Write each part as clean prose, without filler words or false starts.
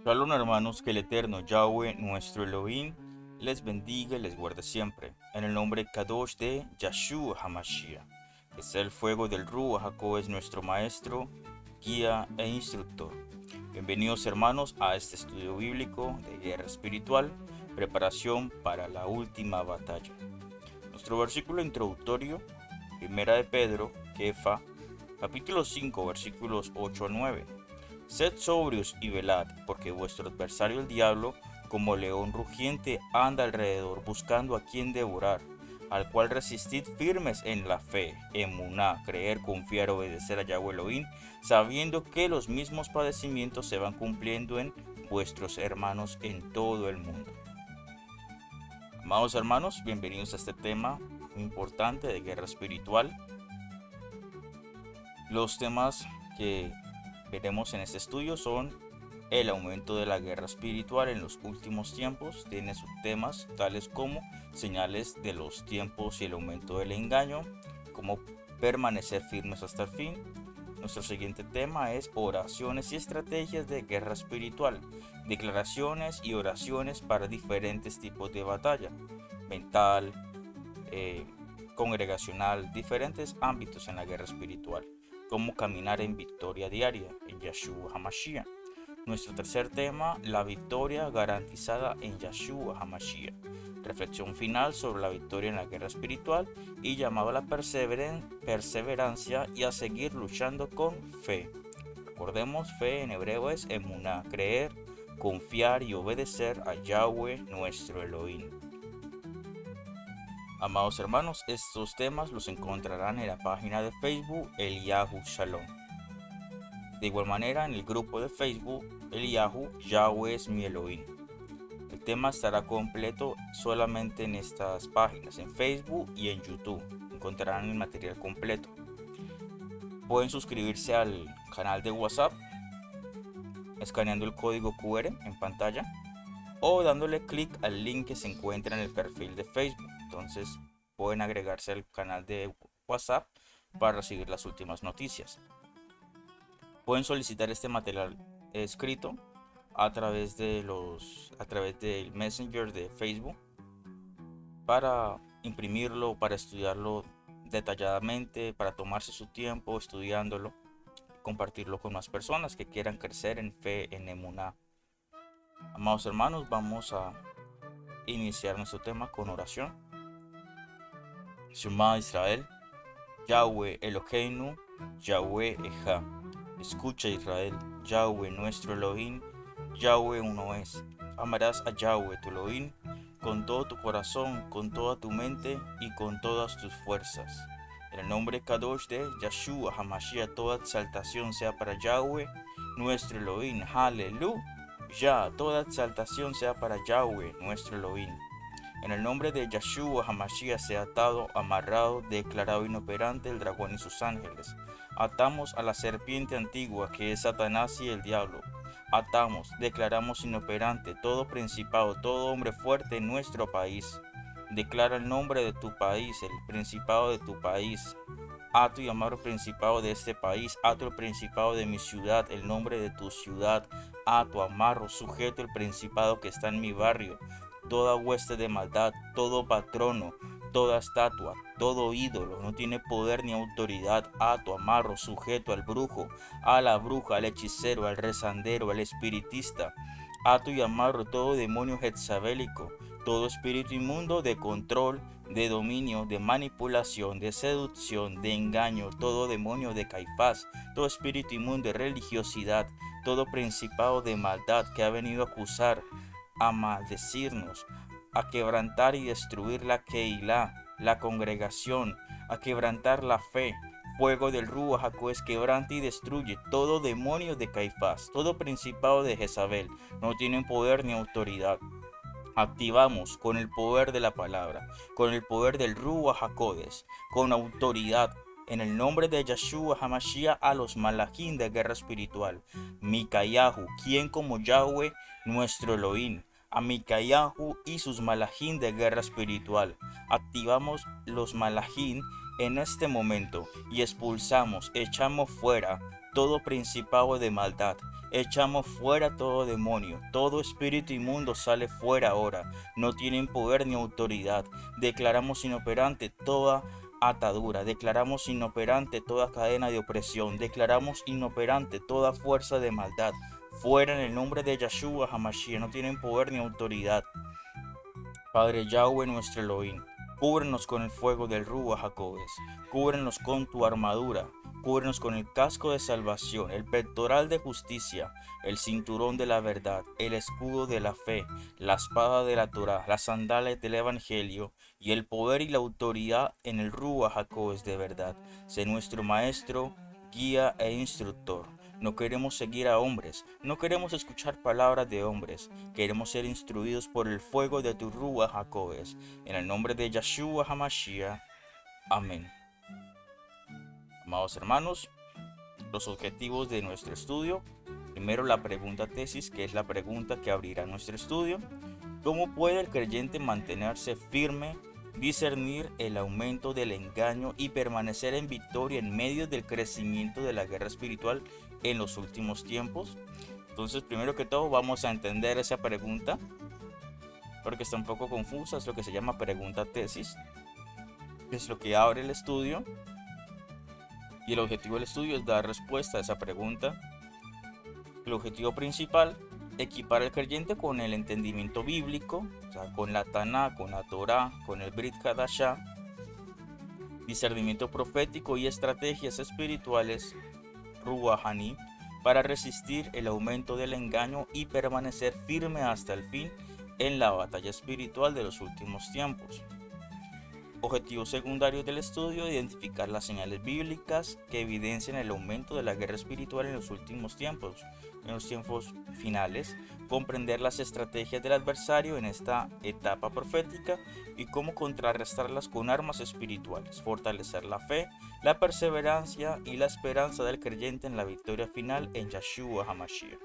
Shalom hermanos, que el eterno Yahweh, nuestro Elohim, les bendiga y les guarde siempre. En el nombre Kadosh de Yahshua HaMashiach, que sea el fuego del Ruach Jacob es nuestro maestro, guía e instructor. Bienvenidos hermanos a este estudio bíblico de guerra espiritual, preparación para la última batalla. Nuestro versículo introductorio, primera de Pedro, Kefa, capítulo 5, versículos 8 a 9. Sed sobrios y velad, porque vuestro adversario el diablo, como león rugiente, anda alrededor buscando a quien devorar, al cual resistid firmes en la fe, emuná, creer, confiar, obedecer a Yahweh Elohim, sabiendo que los mismos padecimientos se van cumpliendo en vuestros hermanos en todo el mundo. Amados hermanos, bienvenidos a este tema muy importante de guerra espiritual. Los temas que veremos en este estudio son el aumento de la guerra espiritual en los últimos tiempos. Tiene sus temas tales como señales de los tiempos y el aumento del engaño, cómo permanecer firmes hasta el fin. Nuestro siguiente tema es oraciones y estrategias de guerra espiritual, declaraciones y oraciones para diferentes tipos de batalla, mental, congregacional, diferentes ámbitos en la guerra espiritual. Cómo caminar en victoria diaria en Yahshua HaMashiach. Nuestro tercer tema, la victoria garantizada en Yahshua HaMashiach. Reflexión final sobre la victoria en la guerra espiritual y llamado a la perseverancia y a seguir luchando con fe. Recordemos, fe en hebreo es emuná, creer, confiar y obedecer a Yahweh nuestro Elohim. Amados hermanos, estos temas los encontrarán en la página de Facebook Eliyahu Shalom. De igual manera, en el grupo de Facebook Eliyahu Yahweh es mi Elohim. El tema estará completo solamente en estas páginas, en Facebook y en YouTube. Encontrarán el material completo. Pueden suscribirse al canal de WhatsApp escaneando el código QR en pantalla o dándole clic al link que se encuentra en el perfil de Facebook. Entonces pueden agregarse al canal de WhatsApp para recibir las últimas noticias. Pueden solicitar este material escrito a través del Messenger de Facebook para imprimirlo, para estudiarlo detalladamente, para tomarse su tiempo estudiándolo, compartirlo con más personas que quieran crecer en fe, en emuná. Amados hermanos, vamos a iniciar nuestro tema con oración. Shema Israel, Yahweh Eloheinu, Yahweh Ejá. Escucha Israel, Yahweh nuestro Elohim, Yahweh uno es. Amarás a Yahweh tu Elohim con todo tu corazón, con toda tu mente y con todas tus fuerzas. En el nombre Kadosh de Yahshua HaMashiach, toda exaltación sea para Yahweh nuestro Elohim. Aleluya, toda exaltación sea para Yahweh nuestro Elohim. En el nombre de Yahshua HaMashiach sea atado, amarrado, declarado inoperante el dragón y sus ángeles. Atamos a la serpiente antigua que es Satanás y el diablo. Atamos, declaramos inoperante todo principado, todo hombre fuerte en nuestro país. Declara el nombre de tu país, el principado de tu país. Ato y amarro principado de este país, ato el principado de mi ciudad, el nombre de tu ciudad. Ato, amarro, sujeto el principado que está en mi barrio. Toda hueste de maldad, todo patrono, toda estatua, todo ídolo, no tiene poder ni autoridad. Ato, amarro, sujeto al brujo, a la bruja, al hechicero, al rezandero, al espiritista. Ato y amarro todo demonio jezabélico, todo espíritu inmundo de control, de dominio, de manipulación, de seducción, de engaño, todo demonio de Caifás, todo espíritu inmundo de religiosidad, todo principado de maldad que ha venido a acusar, a maldecirnos, a quebrantar y destruir la Keilah, la congregación, a quebrantar la fe. Fuego del Ruach Jacob quebranta y destruye todo demonio de Caifás, todo principado de Jezabel. No tienen poder ni autoridad. Activamos con el poder de la palabra, con el poder del Ruach HaKodesh, con autoridad, en el nombre de Yahshua HaMashiach, a los malachim de guerra espiritual. Mikayahu, quien como Yahweh nuestro Elohim. A Mikayahu y sus malachim de guerra espiritual. Activamos los malachim en este momento y expulsamos, echamos fuera todo principado de maldad. Echamos fuera todo demonio, todo espíritu inmundo sale fuera ahora. No tienen poder ni autoridad. Declaramos inoperante toda atadura, declaramos inoperante toda cadena de opresión, declaramos inoperante toda fuerza de maldad. Fuera en el nombre de Yahshua HaMashiach, no tienen poder ni autoridad. Padre Yahweh nuestro Elohim, cúbrenos con el fuego del Ruach HaKodes, cúbrenos con tu armadura, cúbrenos con el casco de salvación, el pectoral de justicia, el cinturón de la verdad, el escudo de la fe, la espada de la Torah, las sandalias del Evangelio y el poder y la autoridad en el Ruach HaKodes de verdad. Sé nuestro maestro, guía e instructor. No queremos seguir a hombres, no queremos escuchar palabras de hombres, queremos ser instruidos por el fuego de tu Ruach HaKodes. En el nombre de Yahshua HaMashiach. Amén. Amados hermanos, los objetivos de nuestro estudio. Primero, la pregunta tesis, que es la pregunta que abrirá nuestro estudio. ¿Cómo puede el creyente mantenerse firme, discernir el aumento del engaño y permanecer en victoria en medio del crecimiento de la guerra espiritual en los últimos tiempos? Entonces, primero que todo, vamos a entender esa pregunta, porque está un poco confusa. Es lo que se llama pregunta tesis, que es lo que abre el estudio. Y el objetivo del estudio es dar respuesta a esa pregunta. El objetivo principal, equipar al creyente con el entendimiento bíblico, o sea, con la Taná, con la Torá, con el Brit Hadashah, discernimiento profético y estrategias espirituales, Ruahani, para resistir el aumento del engaño y permanecer firme hasta el fin en la batalla espiritual de los últimos tiempos. Objetivo secundario del estudio: identificar las señales bíblicas que evidencian el aumento de la guerra espiritual en los últimos tiempos, en los tiempos finales, comprender las estrategias del adversario en esta etapa profética y cómo contrarrestarlas con armas espirituales, fortalecer la fe, la perseverancia y la esperanza del creyente en la victoria final en Yahshua HaMashiach.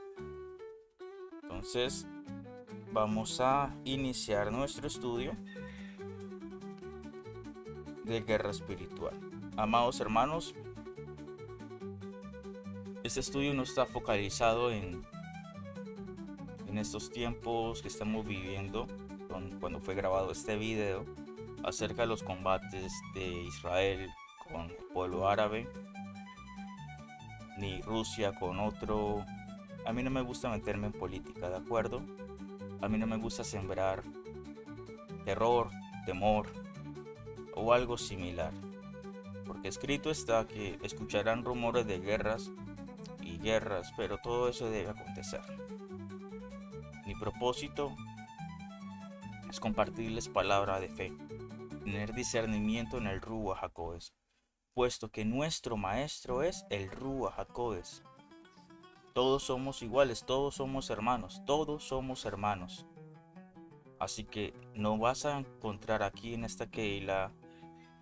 Entonces, vamos a iniciar nuestro estudio de guerra espiritual. Amados hermanos, este estudio no está focalizado en estos tiempos que estamos viviendo, cuando fue grabado este video, acerca de los combates de Israel con el pueblo árabe, ni Rusia con otro. A mí no me gusta meterme en política, ¿de acuerdo? A mí no me gusta sembrar terror, temor o algo similar, porque escrito está que escucharán rumores de guerras y guerras, pero todo eso debe acontecer. Mi propósito es compartirles palabra de fe, tener discernimiento en el Ruach HaKodes, puesto que nuestro maestro es el Ruach HaKodes. Todos somos iguales, todos somos hermanos, todos somos hermanos. Así que no vas a encontrar aquí en esta Keilah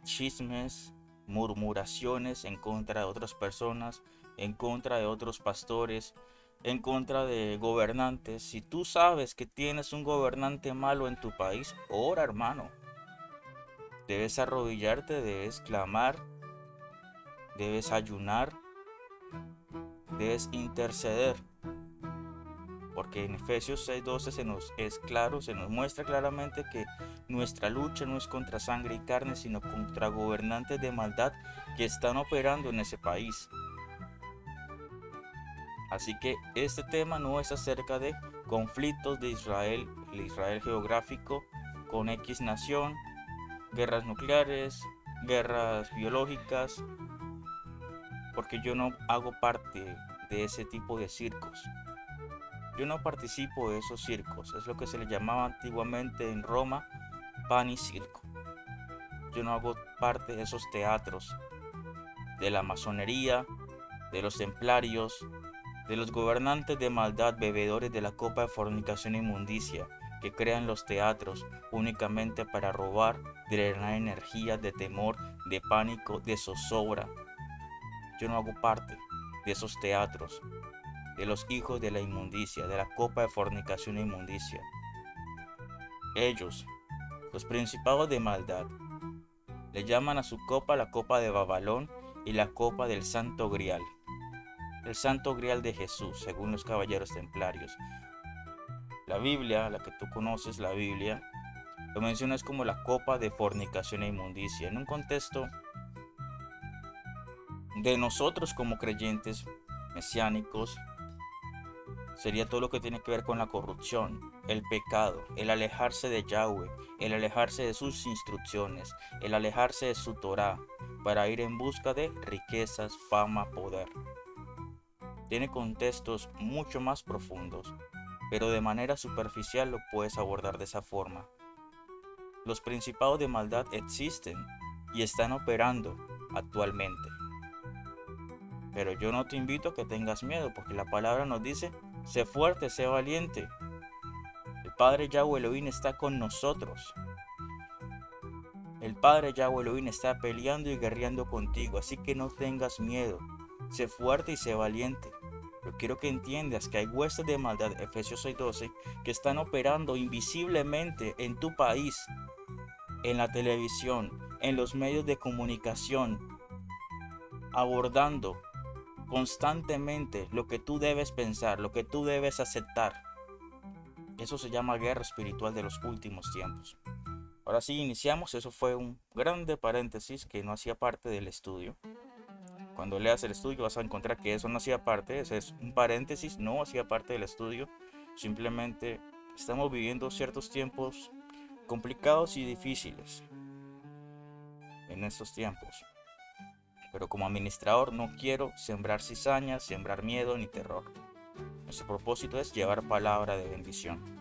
chismes, murmuraciones en contra de otras personas, en contra de otros pastores, en contra de gobernantes. Si tú sabes que tienes un gobernante malo en tu país, ora, hermano. Debes arrodillarte, debes clamar, debes ayunar, debes interceder. Porque en Efesios 6:12 se nos muestra claramente que nuestra lucha no es contra sangre y carne, sino contra gobernantes de maldad que están operando en ese país. Así que este tema no es acerca de conflictos de Israel, el Israel geográfico con X nación, guerras nucleares, guerras biológicas, porque yo no hago parte de ese tipo de circos. Yo no participo de esos circos, es lo que se le llamaba antiguamente en Roma pan y circo. Yo no hago parte de esos teatros, de la masonería, de los templarios, de los gobernantes de maldad, bebedores de la copa de fornicación e inmundicia, que crean los teatros únicamente para robar, drenar energía de temor, de pánico, de zozobra. Yo no hago parte de esos teatros, de los hijos de la inmundicia, de la copa de fornicación e inmundicia. Ellos, los principados de maldad, le llaman a su copa la copa de Babilón y la copa del Santo Grial. el santo grial de Jesús, según los caballeros templarios. La Biblia, la que tú conoces, la Biblia, lo mencionas como la copa de fornicación e inmundicia, en un contexto de nosotros como creyentes mesiánicos. Sería todo lo que tiene que ver con la corrupción, el pecado, el alejarse de Yahweh, el alejarse de sus instrucciones, el alejarse de su Torah, para ir en busca de riquezas, fama, poder. Tiene contextos mucho más profundos, pero de manera superficial lo puedes abordar de esa forma. Los principados de maldad existen y están operando actualmente. Pero yo no te invito a que tengas miedo, porque la palabra nos dice: sé fuerte, sé valiente. El Padre Yahweh Elohim está con nosotros. El Padre Yahweh Elohim está peleando y guerreando contigo, así que no tengas miedo. Sé fuerte y sé valiente. Pero quiero que entiendas que hay huestes de maldad, Efesios 6:12, que están operando invisiblemente en tu país, en la televisión, en los medios de comunicación, abordando constantemente lo que tú debes pensar, lo que tú debes aceptar. Eso se llama guerra espiritual de los últimos tiempos. Ahora sí, iniciamos. Eso fue un grande paréntesis que no hacía parte del estudio. Cuando leas el estudio vas a encontrar que eso no hacía parte. Ese es un paréntesis, no hacía parte del estudio. Simplemente estamos viviendo ciertos tiempos complicados y difíciles en estos tiempos. Pero como administrador no quiero sembrar cizañas, sembrar miedo ni terror. Nuestro propósito es llevar palabra de bendición.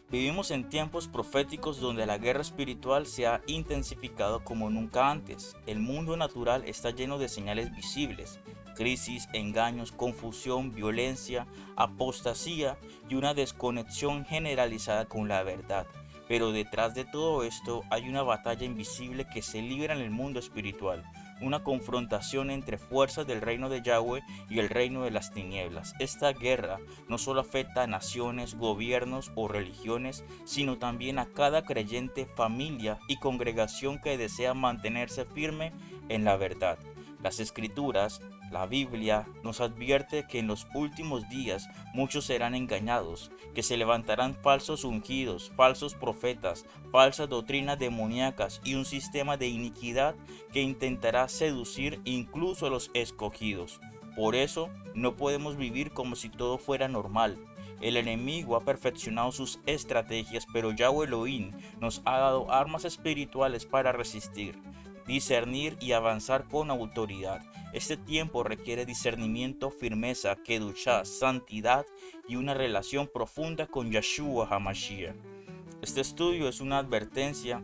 Vivimos en tiempos proféticos donde la guerra espiritual se ha intensificado como nunca antes. El mundo natural está lleno de señales visibles: crisis, engaños, confusión, violencia, apostasía y una desconexión generalizada con la verdad. Pero detrás de todo esto hay una batalla invisible que se libra en el mundo espiritual. Una confrontación entre fuerzas del reino de Yahweh y el reino de las tinieblas. Esta guerra no solo afecta a naciones, gobiernos o religiones, sino también a cada creyente, familia y congregación que desea mantenerse firme en la verdad. Las Escrituras, la Biblia, nos advierte que en los últimos días muchos serán engañados, que se levantarán falsos ungidos, falsos profetas, falsas doctrinas demoníacas y un sistema de iniquidad que intentará seducir incluso a los escogidos. Por eso no podemos vivir como si todo fuera normal. El enemigo ha perfeccionado sus estrategias, pero Yahweh Elohim nos ha dado armas espirituales para resistir, discernir y avanzar con autoridad. Este tiempo requiere discernimiento, firmeza, kedushá, santidad y una relación profunda con Yeshua HaMashiach. Este estudio es una advertencia.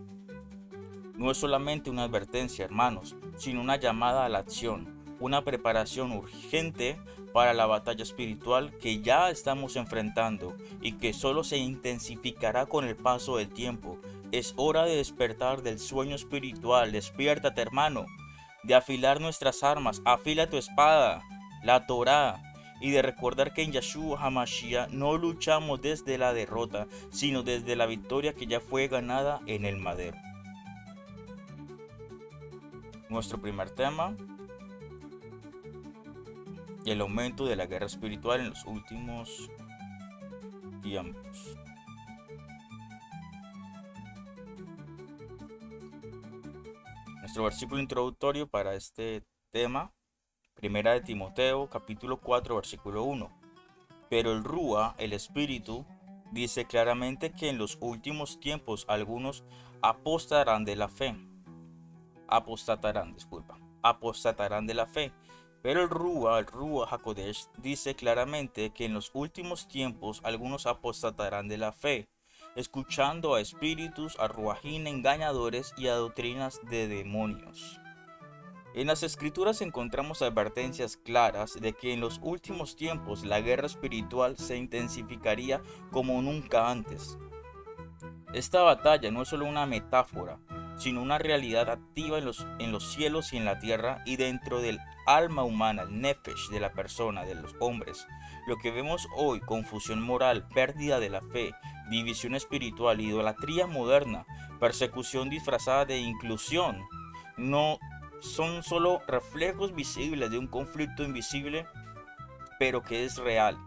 No es solamente una advertencia, hermanos, sino una llamada a la acción, una preparación urgente para la batalla espiritual que ya estamos enfrentando y que solo se intensificará con el paso del tiempo. Es hora de despertar del sueño espiritual. Despiértate, hermano, de afilar nuestras armas. Afila tu espada, la Torá, y de recordar que en Yeshua HaMashiach no luchamos desde la derrota, sino desde la victoria que ya fue ganada en el madero. Nuestro primer tema: el aumento de la guerra espiritual en los últimos tiempos. Nuestro versículo introductorio para este tema: Primera de Timoteo, capítulo 4, versículo 1. Pero el Rúa, el Espíritu, dice claramente que en los últimos tiempos algunos apostatarán de la fe. Apostatarán de la fe. Pero el Rúa HaKodesh, dice claramente que en los últimos tiempos algunos apostatarán de la fe, escuchando a espíritus, a ruajín engañadores y a doctrinas de demonios. En las Escrituras encontramos advertencias claras de que en los últimos tiempos la guerra espiritual se intensificaría como nunca antes. Esta batalla no es solo una metáfora, sino una realidad activa en los cielos y en la tierra y dentro del alma humana, el nefesh de la persona, de los hombres. Lo que vemos hoy: confusión moral, pérdida de la fe, división espiritual, idolatría moderna, persecución disfrazada de inclusión, no son solo reflejos visibles de un conflicto invisible, pero que es real.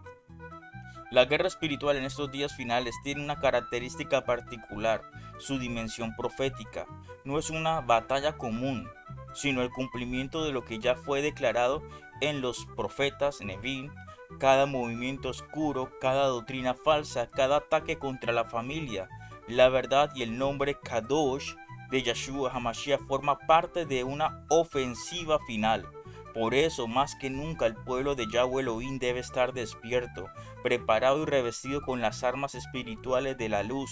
La guerra espiritual en estos días finales tiene una característica particular: su dimensión profética. No es una batalla común, sino el cumplimiento de lo que ya fue declarado en los profetas Nevím. Cada movimiento oscuro, cada doctrina falsa, cada ataque contra la familia, la verdad y el nombre Kadosh de Yeshua HaMashiach forma parte de una ofensiva final. Por eso, más que nunca, el pueblo de Yahweh Elohim debe estar despierto, preparado y revestido con las armas espirituales de la luz.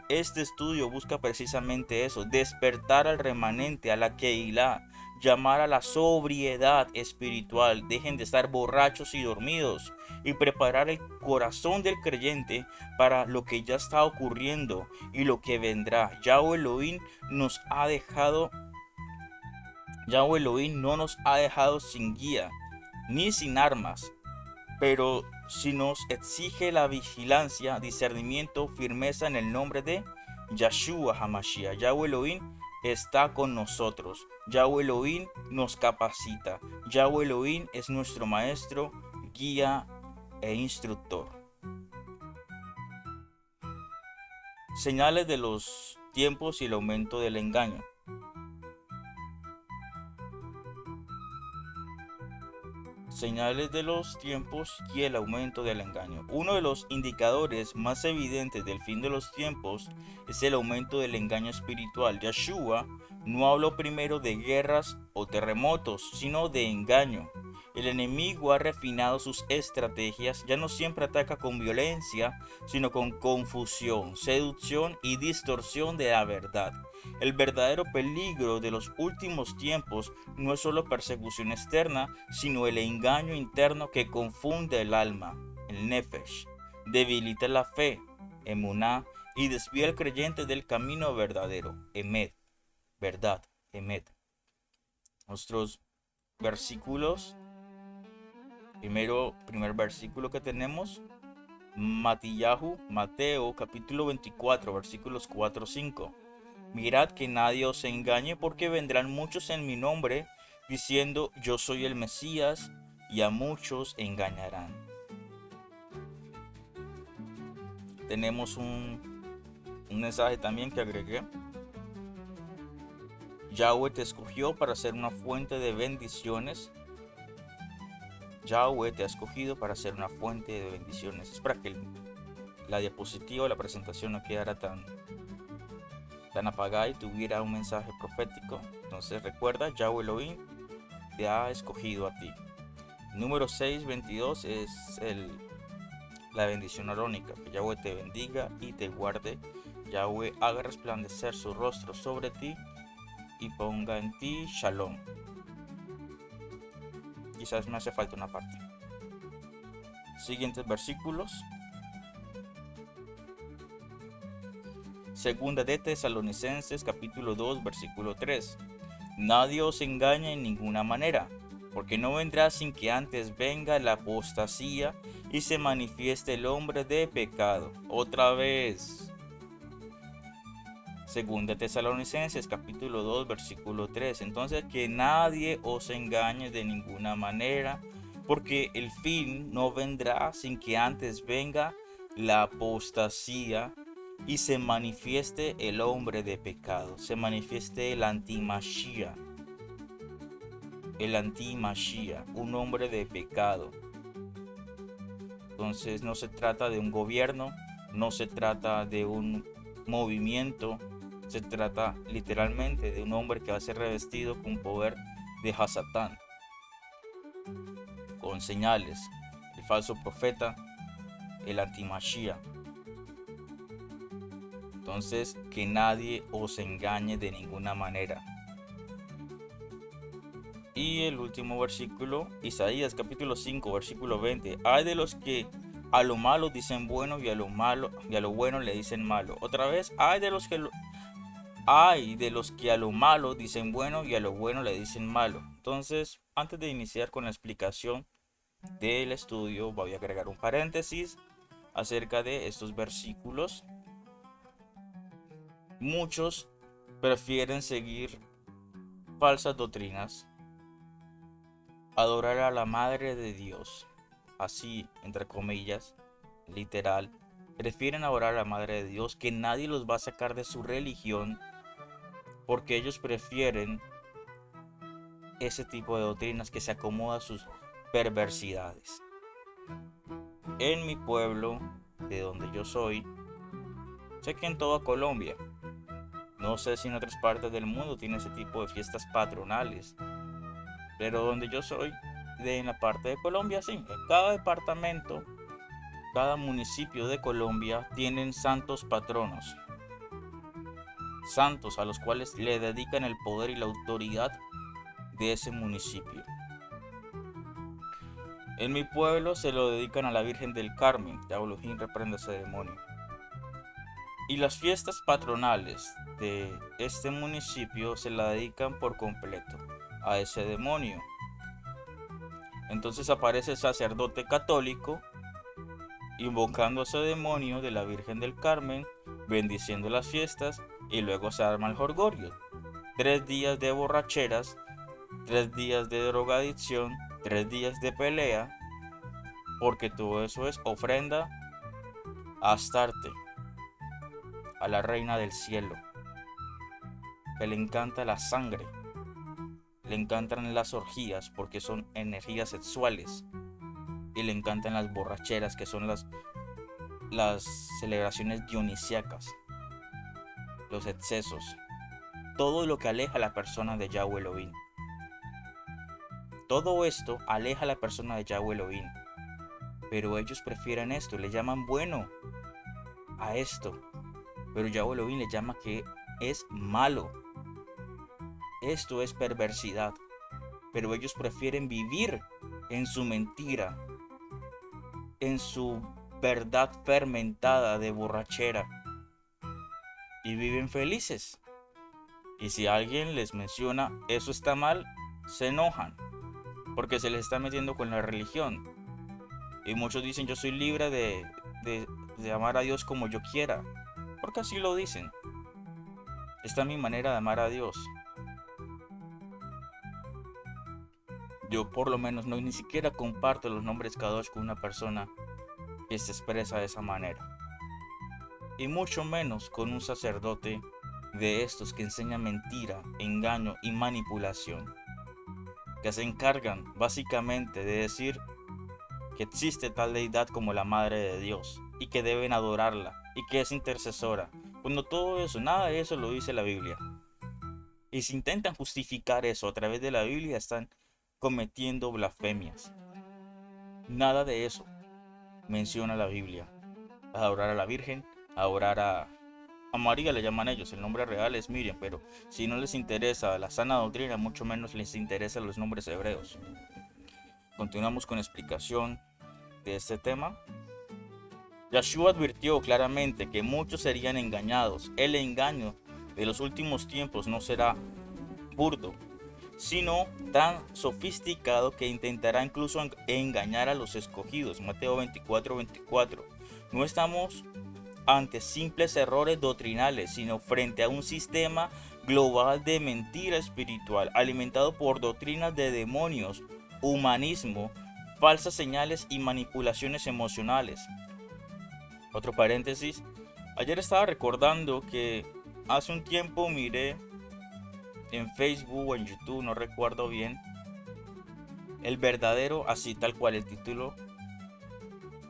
Este estudio busca precisamente eso: despertar al remanente, a la Keilah, llamar a la sobriedad espiritual. Dejen de estar borrachos y dormidos, y preparar el corazón del creyente para lo que ya está ocurriendo y lo que vendrá. Yahweh Elohim no nos ha dejado sin guía ni sin armas, pero si nos exige la vigilancia, discernimiento, firmeza en el nombre de Yeshua HaMashiach. Yahweh Elohim está con nosotros. Yahweh Elohim nos capacita. Yahweh Elohim es nuestro maestro, guía e instructor. Señales de los tiempos y el aumento del engaño. Señales de los tiempos y el aumento del engaño. Uno de los indicadores más evidentes del fin de los tiempos es el aumento del engaño espiritual. Yeshua no habló primero de guerras o terremotos, sino de engaño. El enemigo ha refinado sus estrategias. Ya no siempre ataca con violencia, sino con confusión, seducción y distorsión de la verdad. El verdadero peligro de los últimos tiempos no es solo persecución externa, sino el engaño interno que confunde el alma, el nefesh, debilita la fe, emuná, y desvía al creyente del camino verdadero, emet, verdad, emet. Nuestros versículos, primer versículo que tenemos, Mateo capítulo 24, versículos 4-5. Mirad que nadie os engañe, porque vendrán muchos en mi nombre, diciendo yo soy el Mesías, y a muchos engañarán. Tenemos un mensaje también que agregué. Yahweh te escogió para ser una fuente de bendiciones. Yahweh te ha escogido para ser una fuente de bendiciones. Es para que la diapositiva o la presentación no quedara tan apagada y tuviera un mensaje profético. Entonces recuerda, Yahweh Elohim te ha escogido a ti. Número 6:22 es la bendición arónica. Que Yahweh te bendiga y te guarde. Yahweh haga resplandecer su rostro sobre ti y ponga en ti shalom. Quizás me hace falta una parte. Siguientes versículos. Segunda de Tesalonicenses capítulo 2 versículo 3. Nadie os engañe en ninguna manera, porque no vendrá sin que antes venga la apostasía y se manifieste el hombre de pecado. Otra vez. Segunda Tesalonicenses capítulo 2 versículo 3. Entonces, que nadie os engañe de ninguna manera, porque el fin no vendrá sin que antes venga la apostasía y se manifieste el hombre de pecado, se manifieste el anti-Mashiach, un hombre de pecado. Entonces no se trata de un gobierno, no se trata de un movimiento, se trata literalmente de un hombre que va a ser revestido con poder de Hasatán, con señales, el falso profeta, el anti-Mashiach. Entonces, que nadie os engañe de ninguna manera. Y el último versículo, Isaías capítulo 5, versículo 20. Hay de los que a lo malo dicen bueno y a lo bueno le dicen malo. Otra vez, hay de los que a lo malo dicen bueno y a lo bueno le dicen malo. Entonces, antes de iniciar con la explicación del estudio, voy a agregar un paréntesis acerca de estos versículos. Muchos prefieren seguir falsas doctrinas, adorar a la Madre de Dios, así, entre comillas, literal, prefieren adorar a la Madre de Dios, que nadie los va a sacar de su religión, porque ellos prefieren ese tipo de doctrinas que se acomoda a sus perversidades. En mi pueblo, de donde yo soy, sé que en toda Colombia, no sé si en otras partes del mundo tiene ese tipo de fiestas patronales, pero donde yo soy, en la parte de Colombia, sí, en cada departamento, cada municipio de Colombia tienen santos patronos, santos a los cuales le dedican el poder y la autoridad de ese municipio. En mi pueblo se lo dedican a la Virgen del Carmen, ya Elohim reprenda ese demonio. Y las fiestas patronales de este municipio se la dedican por completo a ese demonio. Entonces aparece el sacerdote católico invocando a ese demonio de la Virgen del Carmen, bendiciendo las fiestas, y luego se arma el jolgorio. 3 días de borracheras, 3 días de drogadicción, 3 días de pelea, porque todo eso es ofrenda a Astarte, a la reina del cielo, que le encanta la sangre, le encantan las orgías porque son energías sexuales, y le encantan las borracheras, que son las celebraciones dionisíacas, los excesos, todo lo que aleja a la persona de Yahweh Elohim. Todo esto aleja a la persona de Yahweh Elohim, pero ellos prefieren esto, le llaman bueno a esto, pero Yahweh Elohim le llama que es malo. Esto es perversidad, pero ellos prefieren vivir en su mentira, en su verdad fermentada de borrachera, y viven felices. Y si alguien les menciona eso está mal, se enojan, porque se les está metiendo con la religión. Y muchos dicen: yo soy libre de amar a Dios como yo quiera, porque así lo dicen. Esta es mi manera de amar a Dios. Yo por lo menos no ni siquiera comparto los nombres Kadosh con una persona que se expresa de esa manera, y mucho menos con un sacerdote de estos que enseñan mentira, engaño y manipulación, que se encargan básicamente de decir que existe tal deidad como la Madre de Dios y que deben adorarla y que es intercesora, cuando todo eso, nada de eso lo dice la Biblia. Y si intentan justificar eso a través de la Biblia, están cometiendo blasfemias. Nada de eso menciona la Biblia. Adorar a la Virgen, adorar a María le llaman ellos, el nombre real es Miriam, pero si no les interesa la sana doctrina, mucho menos les interesan los nombres hebreos. Continuamos con la explicación de este tema. Yahshua advirtió claramente que muchos serían engañados. El engaño de los últimos tiempos no será burdo, sino tan sofisticado que intentará incluso engañar a los escogidos. Mateo 24:24. No estamos ante simples errores doctrinales, sino frente a un sistema global de mentira espiritual, alimentado por doctrinas de demonios, humanismo, falsas señales y manipulaciones emocionales. Otro paréntesis, ayer estaba recordando que hace un tiempo miré en Facebook o en YouTube, no recuerdo bien, el verdadero, así tal cual el título,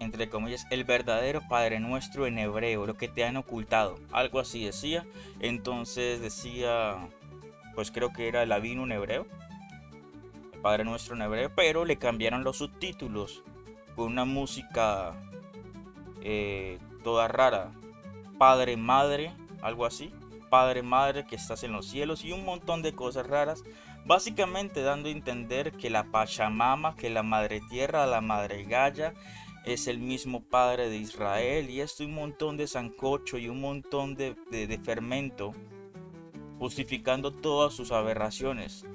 entre comillas, el verdadero Padre Nuestro en hebreo, lo que te han ocultado, algo así decía. Entonces decía, pues creo que era el Avinu en hebreo, el Padre Nuestro en hebreo, pero le cambiaron los subtítulos con una música toda rara, Padre, Madre, algo así, Padre, Madre que estás en los cielos, y un montón de cosas raras, básicamente dando a entender que la Pachamama, que la Madre Tierra, la Madre Gaia, es el mismo Padre de Israel, y esto, un montón de sancocho y un montón de fermento, justificando todas sus aberraciones.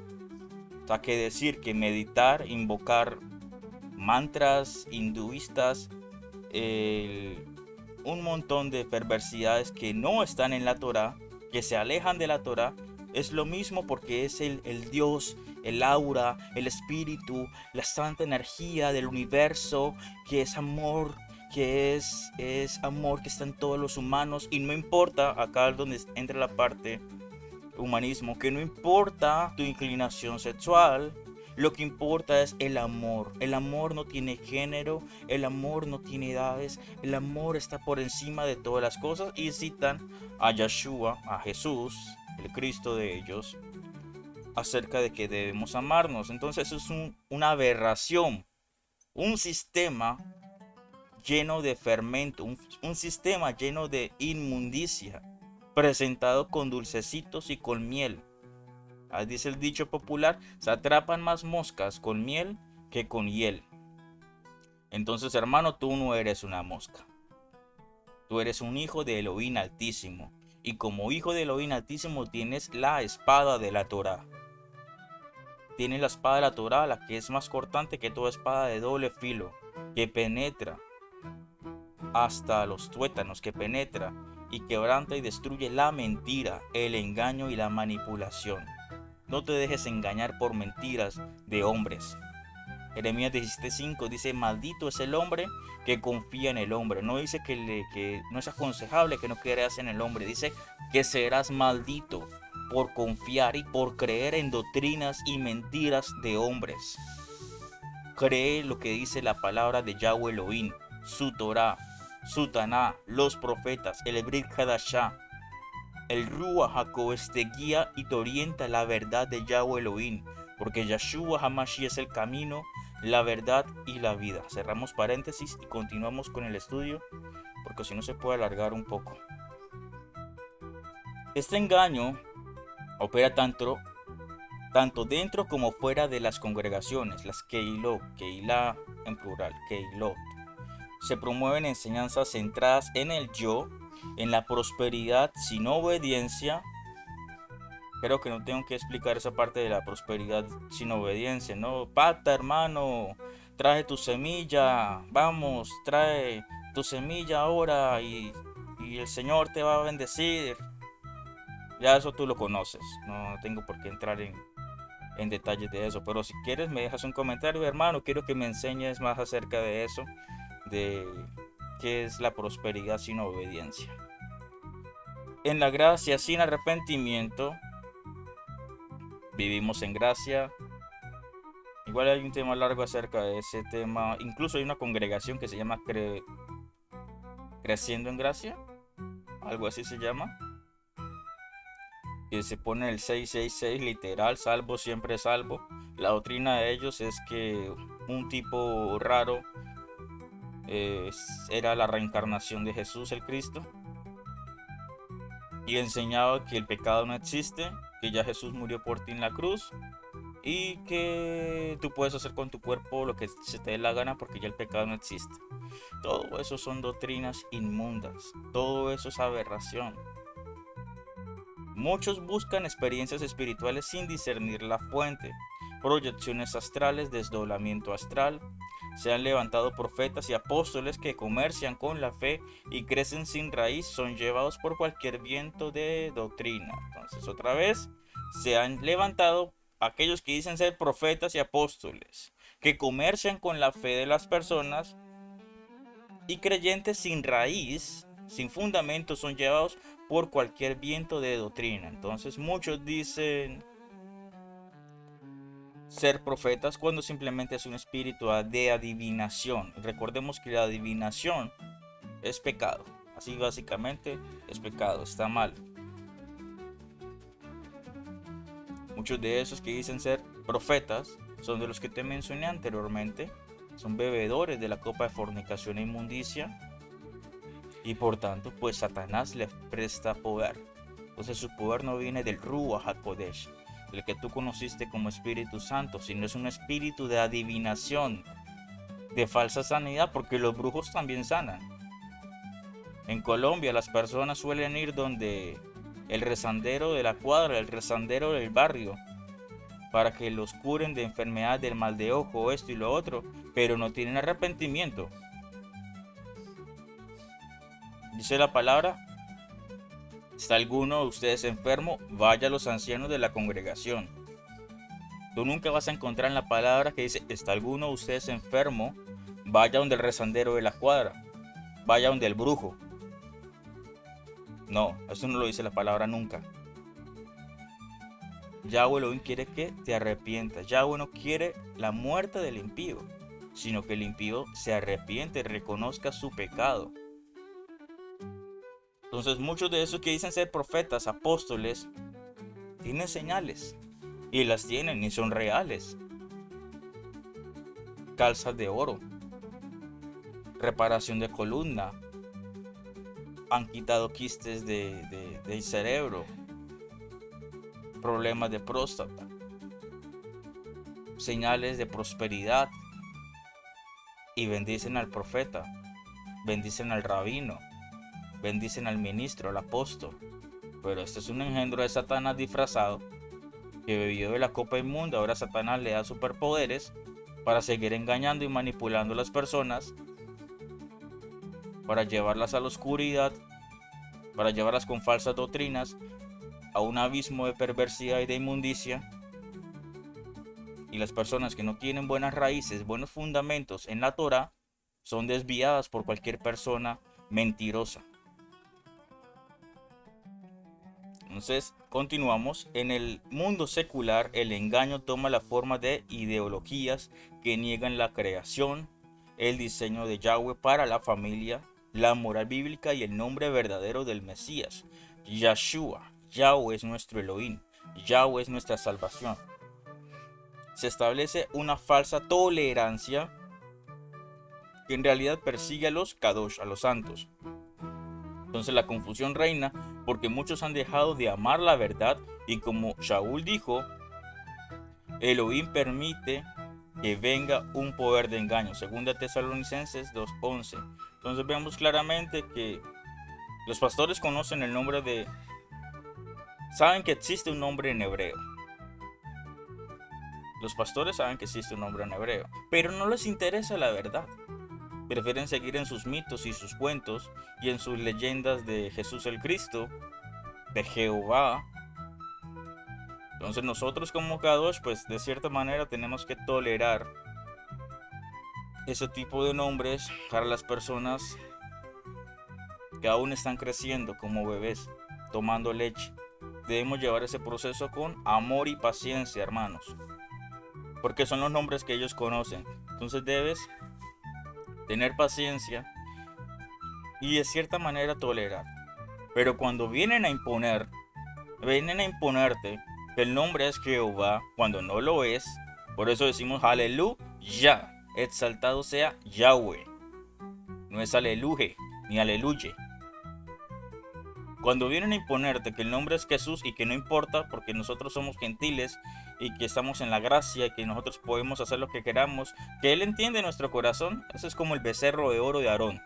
O sea, que decir que meditar, invocar mantras hinduistas, un montón de perversidades que no están en la Torá, que se alejan de la Torá, Es lo mismo porque es el Dios, el aura, el espíritu, la santa energía del universo, que es amor, es amor que está en todos los humanos. Y no importa, acá es donde entra la parte humanismo, que no importa tu inclinación sexual, lo que importa es el amor. El amor no tiene género, el amor no tiene edades, el amor está por encima de todas las cosas. Y citan a Yeshua, a Jesús, el Cristo de ellos, acerca de que debemos amarnos. Entonces eso es una aberración, un sistema lleno de fermento, un sistema lleno de inmundicia, presentado con dulcecitos y con miel. Dice el dicho popular, se atrapan más moscas con miel que con hiel. Entonces, hermano, tú no eres una mosca. Tú eres un hijo de Elohim Altísimo. Y como hijo de Elohim Altísimo tienes la espada de la Torá. Tienes la espada de la Torá, la que es más cortante que toda espada de doble filo, que penetra hasta los tuétanos, que penetra y quebranta y destruye la mentira, el engaño y la manipulación. No te dejes engañar por mentiras de hombres. Jeremías 17:5 dice, maldito es el hombre que confía en el hombre. No dice que no es aconsejable que no creas en el hombre. Dice que serás maldito por confiar y por creer en doctrinas y mentiras de hombres. Cree lo que dice la palabra de Yahweh Elohim, su Torah, su Taná, los profetas, el Brit Hadashah. El Ruach HaKodesh te guía y te orienta la verdad de Yahweh Elohim, porque Yeshua HaMashiach es el camino, la verdad y la vida. Cerramos paréntesis y continuamos con el estudio, porque si no se puede alargar un poco. Este engaño opera tanto dentro como fuera de las congregaciones, las Keilot, Keilah en plural, Keilot. Se promueven enseñanzas centradas en el yo, en la prosperidad sin obediencia. Creo que no tengo que explicar esa parte de la prosperidad sin obediencia, ¿no? Pacta, hermano, trae tu semilla, vamos, trae tu semilla ahora y el Señor te va a bendecir. Ya eso tú lo conoces, no tengo por qué entrar en detalles de eso, pero si quieres me dejas un comentario, hermano, quiero que me enseñes más acerca de eso, de qué es la prosperidad sin obediencia. En la gracia sin arrepentimiento, vivimos en gracia. Igual hay un tema largo acerca de ese tema. Incluso hay una congregación que se llama Creciendo en Gracia, algo así se llama, que se pone el 666 literal, salvo siempre salvo. La doctrina de ellos es que un tipo raro era la reencarnación de Jesús el Cristo, y enseñaba que el pecado no existe, que ya Jesús murió por ti en la cruz y que tú puedes hacer con tu cuerpo lo que se te dé la gana porque ya el pecado no existe. Todo eso son doctrinas inmundas, todo eso es aberración. Muchos buscan experiencias espirituales sin discernir la fuente, proyecciones astrales, desdoblamiento astral. Se han levantado profetas y apóstoles que comercian con la fe y crecen sin raíz, son llevados por cualquier viento de doctrina. Entonces, otra vez, se han levantado aquellos que dicen ser profetas y apóstoles, que comercian con la fe de las personas, y creyentes sin raíz, sin fundamento, son llevados por cualquier viento de doctrina. Entonces, muchos dicen ser profetas cuando simplemente es un espíritu de adivinación. Recordemos que la adivinación es pecado. Así básicamente es pecado, está mal. Muchos de esos que dicen ser profetas son de los que te mencioné anteriormente. Son bebedores de la copa de fornicación e inmundicia. Y por tanto, pues Satanás les presta poder. Entonces su poder no viene del Ruach HaKodesh, el que tú conociste como Espíritu Santo, sino es un espíritu de adivinación, de falsa sanidad, porque los brujos también sanan. En Colombia las personas suelen ir donde el rezandero de la cuadra, el rezandero del barrio, para que los curen de enfermedad, del mal de ojo, esto y lo otro, pero no tienen arrepentimiento. Dice la palabra ¿Está alguno de ustedes enfermo? Vaya a los ancianos de la congregación. Tú nunca vas a encontrar en la palabra que dice, ¿está alguno de ustedes enfermo? Vaya donde el rezandero de la cuadra. Vaya donde el brujo. No, eso no lo dice la palabra nunca. Yahweh Elohim quiere que te arrepientas. Yahweh no quiere la muerte del impío, sino que el impío se arrepiente y reconozca su pecado. Entonces muchos de esos que dicen ser profetas, apóstoles, tienen señales. Y las tienen y son reales. Calzas de oro, reparación de columna, han quitado quistes del cerebro, problemas de próstata, señales de prosperidad, y bendicen al profeta, bendicen al rabino, bendicen al ministro, al apóstol. Pero este es un engendro de Satanás disfrazado que bebió de la copa inmunda. Ahora Satanás le da superpoderes para seguir engañando y manipulando a las personas, para llevarlas a la oscuridad, para llevarlas con falsas doctrinas a un abismo de perversidad y de inmundicia. Y las personas que no tienen buenas raíces, buenos fundamentos en la Torah, son desviadas por cualquier persona mentirosa. Entonces, continuamos. En el mundo secular, el engaño toma la forma de ideologías que niegan la creación, el diseño de Yahweh para la familia, la moral bíblica y el nombre verdadero del Mesías. Yahshua, Yahweh es nuestro Elohim, Yahweh es nuestra salvación. Se establece una falsa tolerancia que en realidad persigue a los Kadosh, a los santos. Entonces la confusión reina porque muchos han dejado de amar la verdad, y como Shaul dijo, Elohim permite que venga un poder de engaño. Segunda Tesalonicenses 2:11. Entonces vemos claramente que los pastores conocen el nombre de... Saben que existe un nombre en hebreo. Los pastores saben que existe un nombre en hebreo, pero no les interesa la verdad. Prefieren seguir en sus mitos y sus cuentos y en sus leyendas de Jesús el Cristo, de Jehová. Entonces nosotros como Kadosh, pues de cierta manera tenemos que tolerar ese tipo de nombres para las personas que aún están creciendo como bebés, tomando leche. Debemos llevar ese proceso con amor y paciencia, hermanos, porque son los nombres que ellos conocen. Entonces debes tener paciencia y de cierta manera tolerar. Pero cuando vienen a imponerte que el nombre es Jehová, cuando no lo es, por eso decimos aleluya, exaltado sea Yahweh. No es aleluje ni aleluye. Cuando vienen a imponerte que el nombre es Jesús y que no importa porque nosotros somos gentiles y que estamos en la gracia y que nosotros podemos hacer lo que queramos, que Él entiende nuestro corazón, eso es como el becerro de oro de Aarón.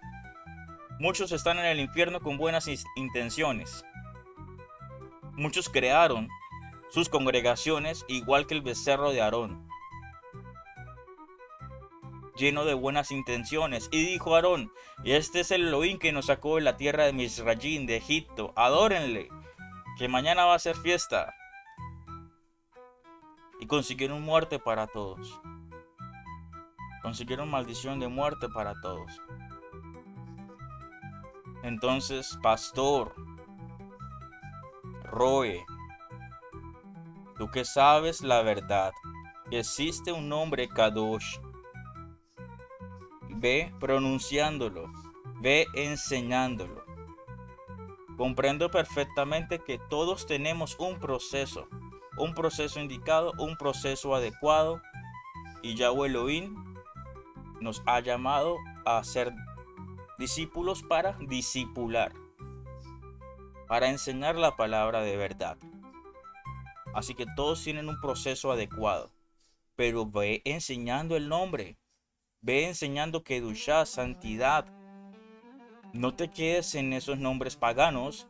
Muchos están en el infierno con buenas intenciones. Muchos crearon sus congregaciones igual que el becerro de Aarón, lleno de buenas intenciones. Y dijo Aarón, y este es el Elohim que nos sacó de la tierra de Misrayim, de Egipto, adórenle, que mañana va a ser fiesta. Y consiguieron muerte para todos. Consiguieron maldición de muerte para todos. Entonces, pastor, Roe, tú que sabes la verdad, que existe un nombre Kadosh, ve pronunciándolo, ve enseñándolo. Comprendo perfectamente que todos tenemos un proceso indicado, un proceso adecuado, y Yahweh Elohim nos ha llamado a ser discípulos para discipular, para enseñar la palabra de verdad. Así que todos tienen un proceso adecuado, pero ve enseñando el nombre, ve enseñando Kedushá, santidad. No te quedes en esos nombres paganos.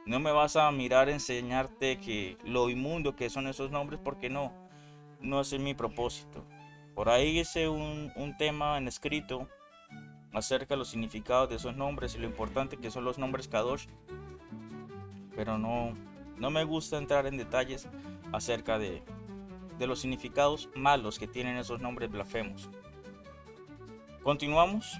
No me vas a mirar a enseñarte que lo inmundo que son esos nombres, porque no es mi propósito. Por ahí hice un tema en escrito acerca de los significados de esos nombres y lo importante que son los nombres Kadosh. pero no me gusta entrar en detalles acerca de los significados malos que tienen esos nombres blasfemos. Continuamos.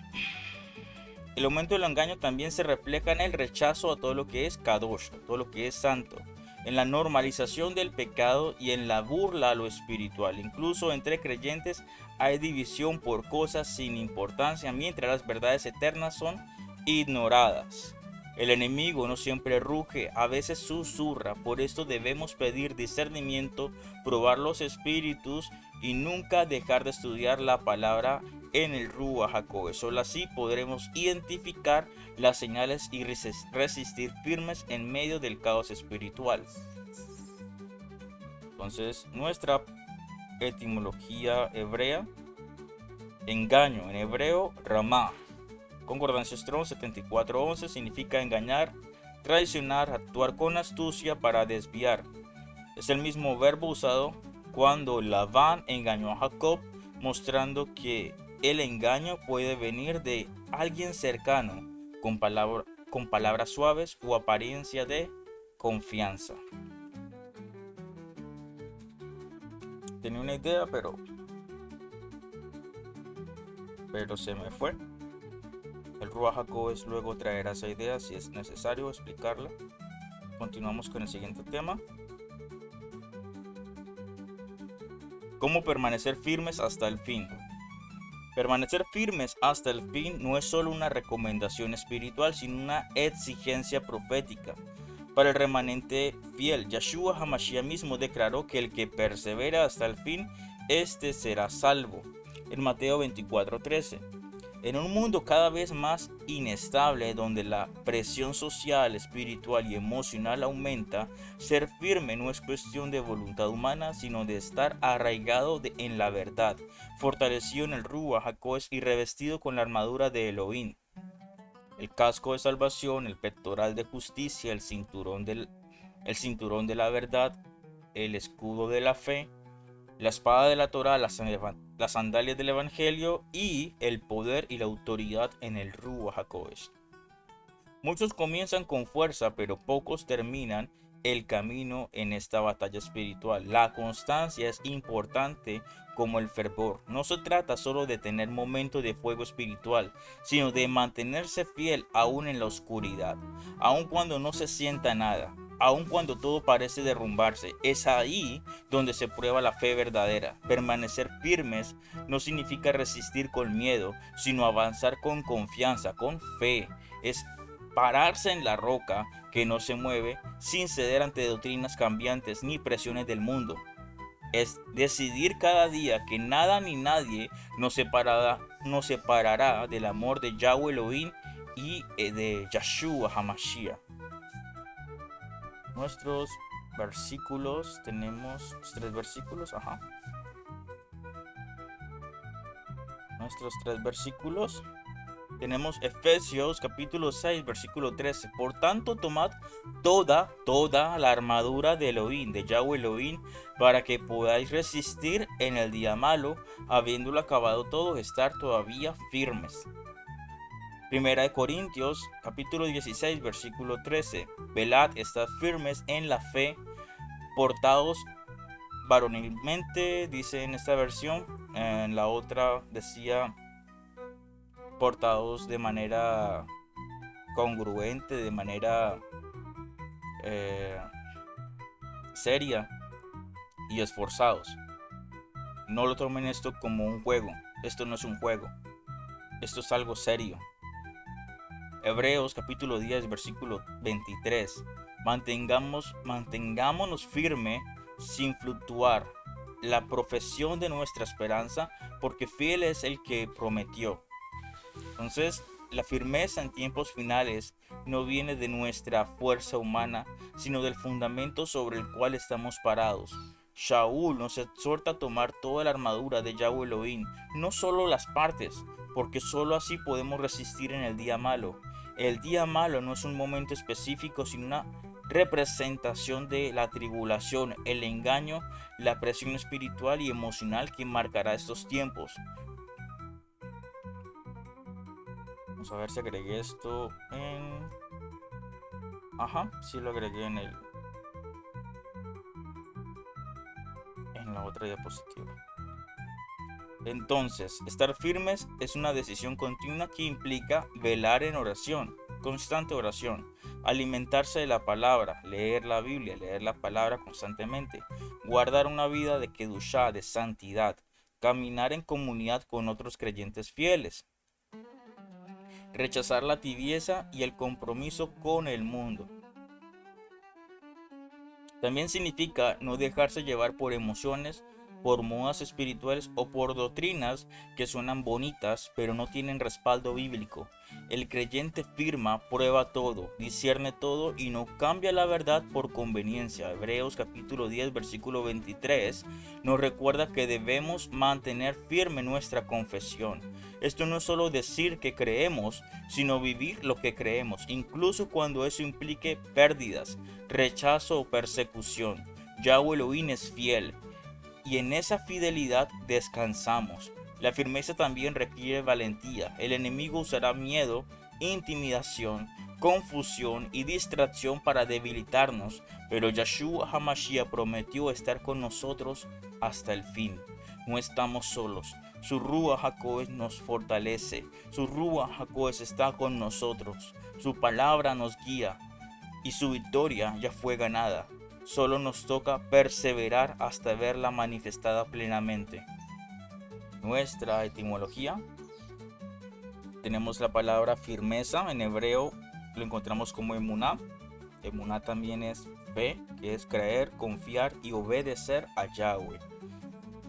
El aumento del engaño también se refleja en el rechazo a todo lo que es kadosh, a todo lo que es santo, en la normalización del pecado y en la burla a lo espiritual. Incluso entre creyentes hay división por cosas sin importancia, mientras las verdades eternas son ignoradas. El enemigo no siempre ruge, a veces susurra, por esto debemos pedir discernimiento, probar los espíritus y nunca dejar de estudiar la palabra en el Ruach HaKodesh. Solo así podremos identificar las señales y resistir firmes en medio del caos espiritual. Entonces, nuestra etimología hebrea: engaño, en hebreo ramá. Concordancia Strong 74:11 significa engañar, traicionar, actuar con astucia para desviar. Es el mismo verbo usado cuando Labán engañó a Jacob, mostrando que el engaño puede venir de alguien cercano, con palabras suaves o apariencia de confianza. Tenía una idea, pero se me fue. El Ruach HaKodesh luego traerá esa idea si es necesario explicarla. Continuamos con el siguiente tema. ¿Cómo permanecer firmes hasta el fin? Permanecer firmes hasta el fin no es solo una recomendación espiritual, sino una exigencia profética. Para el remanente fiel, Yeshua HaMashiach mismo declaró que el que persevera hasta el fin, este será salvo. En Mateo 24:13. En un mundo cada vez más inestable, donde la presión social, espiritual y emocional aumenta, ser firme no es cuestión de voluntad humana, sino de estar arraigado en la verdad, fortalecido en el Ruach HaKodesh y revestido con la armadura de Elohim, el casco de salvación, el pectoral de justicia, el cinturón de la verdad, el escudo de la fe, la espada de la Torah, las sandalias del Evangelio y el poder y la autoridad en el Ruach HaKodesh. Muchos comienzan con fuerza, pero pocos terminan el camino en esta batalla espiritual. La constancia es importante como el fervor. No se trata solo de tener momentos de fuego espiritual, sino de mantenerse fiel aún en la oscuridad, aun cuando no se sienta nada. Aun cuando todo parece derrumbarse, es ahí donde se prueba la fe verdadera. Permanecer firmes no significa resistir con miedo, sino avanzar con confianza, con fe. Es pararse en la roca que no se mueve, sin ceder ante doctrinas cambiantes ni presiones del mundo. Es decidir cada día que nada ni nadie nos separará del amor de Yahweh Elohim y de Yeshua HaMashiach. Nuestros versículos, tenemos 3 versículos, Nuestros 3 versículos. Tenemos Efesios capítulo 6 versículo 13. Por tanto, tomad toda la armadura de Elohim, de Yahweh Elohim, para que podáis resistir en el día malo, habiéndolo acabado todo, estar todavía firmes. Primera de Corintios capítulo 16 versículo 13. Velad, estad firmes en la fe, portados varonilmente, dice en esta versión. En la otra decía portados de manera congruente, de manera seria y esforzados. No lo tomen esto como un juego. Esto no es un juego. Esto es algo serio. Hebreos capítulo 10 versículo 23. Mantengámonos firme sin fluctuar la profesión de nuestra esperanza, porque fiel es el que prometió. Entonces, la firmeza en tiempos finales no viene de nuestra fuerza humana, sino del fundamento sobre el cual estamos parados. Shaul nos exhorta a tomar toda la armadura de Yahweh Elohim, no solo las partes, porque solo así podemos resistir en el día malo. El día malo no es un momento específico, sino una representación de la tribulación, el engaño, la presión espiritual y emocional que marcará estos tiempos. Vamos a ver si agregué esto en Ajá, sí lo agregué en la otra diapositiva. Entonces, estar firmes es una decisión continua que implica velar en oración, constante oración, alimentarse de la palabra, leer la Biblia, leer la palabra constantemente, guardar una vida de kedushá, de santidad, caminar en comunidad con otros creyentes fieles, rechazar la tibieza y el compromiso con el mundo. También significa no dejarse llevar por emociones, por modas espirituales o por doctrinas que suenan bonitas pero no tienen respaldo bíblico. El creyente firma, prueba todo, discierne todo y no cambia la verdad por conveniencia. Hebreos capítulo 10 versículo 23 nos recuerda que debemos mantener firme nuestra confesión. Esto no es solo decir que creemos, sino vivir lo que creemos, incluso cuando eso implique pérdidas, rechazo o persecución. Yahweh Elohim es fiel y en esa fidelidad descansamos. La firmeza también requiere valentía. El enemigo usará miedo, intimidación, confusión y distracción para debilitarnos, pero Yahshua HaMashiach prometió estar con nosotros hasta el fin. No estamos solos. Su Ruach HaKodesh nos fortalece. Su Ruach HaKodesh está con nosotros. Su palabra nos guía y su victoria ya fue ganada. Solo nos toca perseverar hasta verla manifestada plenamente. Nuestra etimología. Tenemos la palabra firmeza. En hebreo lo encontramos como emuná. Emuná también es fe, que es creer, confiar y obedecer a Yahweh.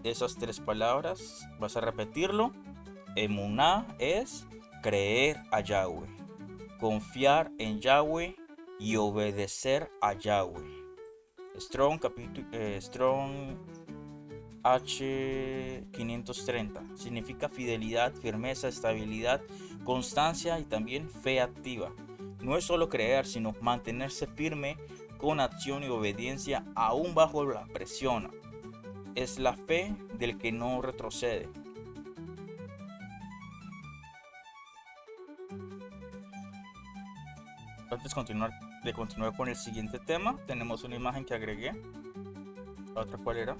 Esas tres palabras, vas a repetirlo. Emuná es creer a Yahweh, confiar en Yahweh y obedecer a Yahweh. Strong H530 significa fidelidad, firmeza, estabilidad, constancia y también fe activa. No es solo creer, sino mantenerse firme con acción y obediencia aún bajo la presión. Es la fe del que no retrocede. Antes de continuar con el siguiente tema, tenemos una imagen que agregué. ¿La otra cuál era?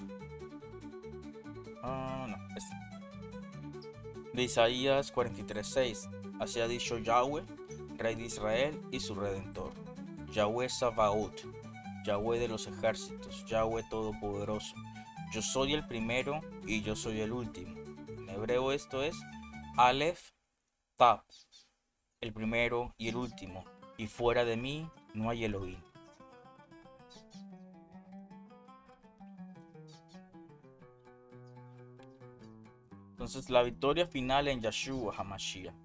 No, esta. De Isaías 43:6. Así ha dicho Yahweh, Rey de Israel y su Redentor. Yahweh Sabaoth, Yahweh de los ejércitos, Yahweh Todopoderoso. Yo soy el primero y yo soy el último. En hebreo esto es Aleph Tav, el primero y el último. Y fuera de mí no hay Elohim. Entonces la victoria final en Yahshua HaMashiach.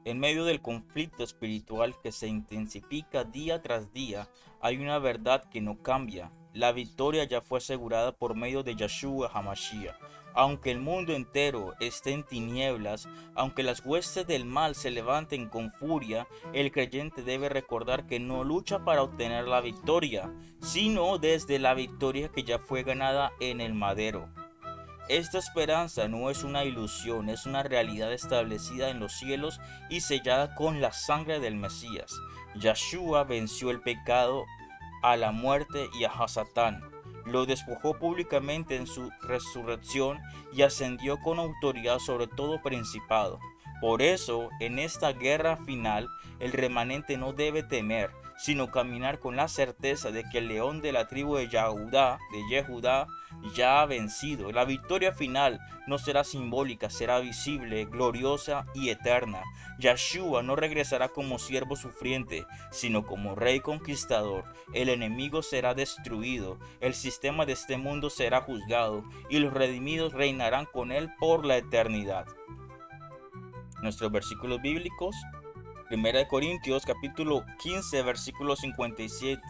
En medio del conflicto espiritual que se intensifica día tras día, hay una verdad que no cambia. La victoria ya fue asegurada por medio de Yahshua HaMashiach. Aunque el mundo entero esté en tinieblas, aunque las huestes del mal se levanten con furia, el creyente debe recordar que no lucha para obtener la victoria, sino desde la victoria que ya fue ganada en el madero. Esta esperanza no es una ilusión, es una realidad establecida en los cielos y sellada con la sangre del Mesías. Yahshua venció el pecado, a la muerte y a Satán. Lo despojó públicamente en su resurrección y ascendió con autoridad sobre todo principado. Por eso, en esta guerra final, el remanente no debe temer, sino caminar con la certeza de que el león de la tribu de Yehudá ya ha vencido. La victoria final no será simbólica, será visible, gloriosa y eterna. Yahshua no regresará como siervo sufriente, sino como rey conquistador. El enemigo será destruido, el sistema de este mundo será juzgado, y los redimidos reinarán con él por la eternidad. Nuestros versículos bíblicos: 1 Corintios capítulo 15 versículo 57.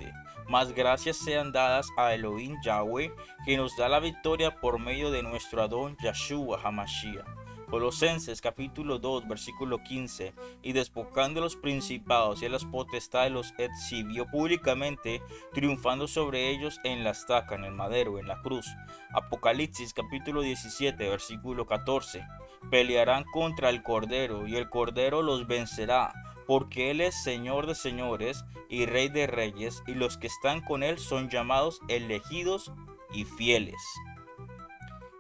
Más gracias sean dadas a Elohim Yahweh, que nos da la victoria por medio de nuestro Adón Yahshua HaMashiach. Colosenses capítulo 2 versículo 15. Y despojando los principados y las potestades los exhibió públicamente, triunfando sobre ellos en la estaca, en el madero, en la cruz. Apocalipsis capítulo 17 versículo 14. Pelearán contra el Cordero y el Cordero los vencerá, porque Él es Señor de señores y Rey de reyes, y los que están con Él son llamados elegidos y fieles.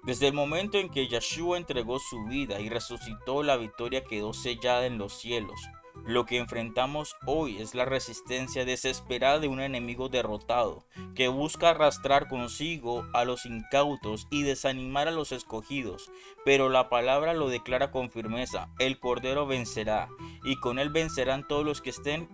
Desde el momento en que Yeshua entregó su vida y resucitó, la victoria quedó sellada en los cielos. Lo que enfrentamos hoy es la resistencia desesperada de un enemigo derrotado, que busca arrastrar consigo a los incautos y desanimar a los escogidos. Pero la palabra lo declara con firmeza: el Cordero vencerá, y con él vencerán todos los que estén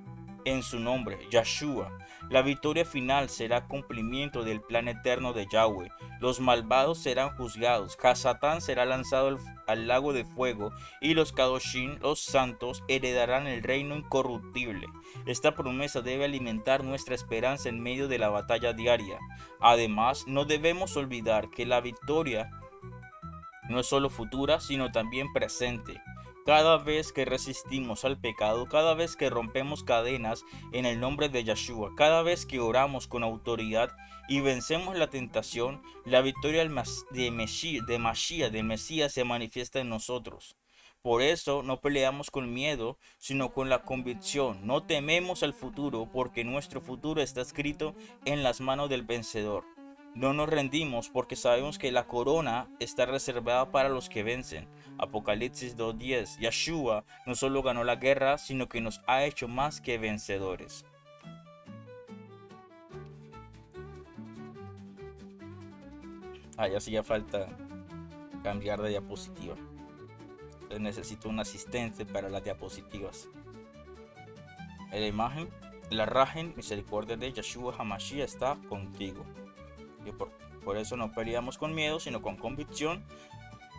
en su nombre, Yeshua. La victoria final será cumplimiento del plan eterno de Yahweh. Los malvados serán juzgados, Hasatán será lanzado al lago de fuego, y los Kadoshim, los santos, heredarán el reino incorruptible. Esta promesa debe alimentar nuestra esperanza en medio de la batalla diaria. Además, no debemos olvidar que la victoria no es solo futura, sino también presente. Cada vez que resistimos al pecado, cada vez que rompemos cadenas en el nombre de Yeshua, cada vez que oramos con autoridad y vencemos la tentación, la victoria de Mashiach, del Mesías, se manifiesta en nosotros. Por eso no peleamos con miedo, sino con la convicción. No tememos al futuro, porque nuestro futuro está escrito en las manos del vencedor. No nos rendimos porque sabemos que la corona está reservada para los que vencen. Apocalipsis 2:10. Yeshua no solo ganó la guerra, sino que nos ha hecho más que vencedores. Ya hacía falta cambiar de diapositiva. Entonces necesito un asistente para las diapositivas. En la imagen, la rajen misericordia de Yeshua Hamashiach está contigo. Y por eso no peleamos con miedo, sino con convicción.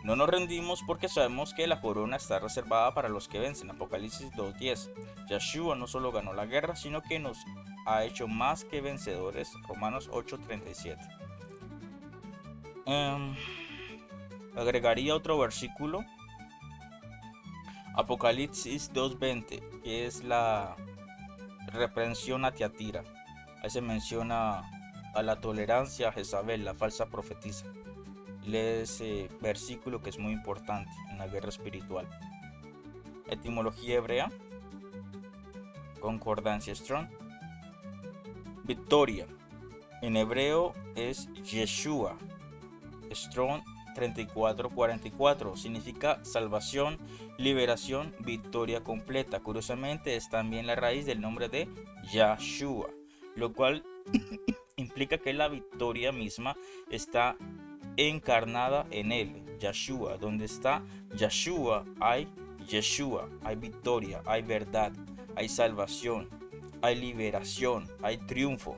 No nos rendimos porque sabemos que la corona está reservada para los que vencen. Apocalipsis 2:10. Yeshua no solo ganó la guerra, sino que nos ha hecho más que vencedores. Romanos 8:37. Agregaría otro versículo. Apocalipsis 2:20, que es la reprensión a Tiatira. Ahí se menciona a la tolerancia a Jezabel, la falsa profetisa. Lee ese versículo que es muy importante en la guerra espiritual. Etimología hebrea, concordancia Strong. Victoria, en hebreo es Yeshua. Strong 3444, significa salvación, liberación, victoria completa. Curiosamente es también la raíz del nombre de Yahshua, lo cual implica que la victoria misma está encarnada en él, Yeshua. Donde está Yeshua hay Yeshua, hay victoria, hay verdad, hay salvación, hay liberación, hay triunfo.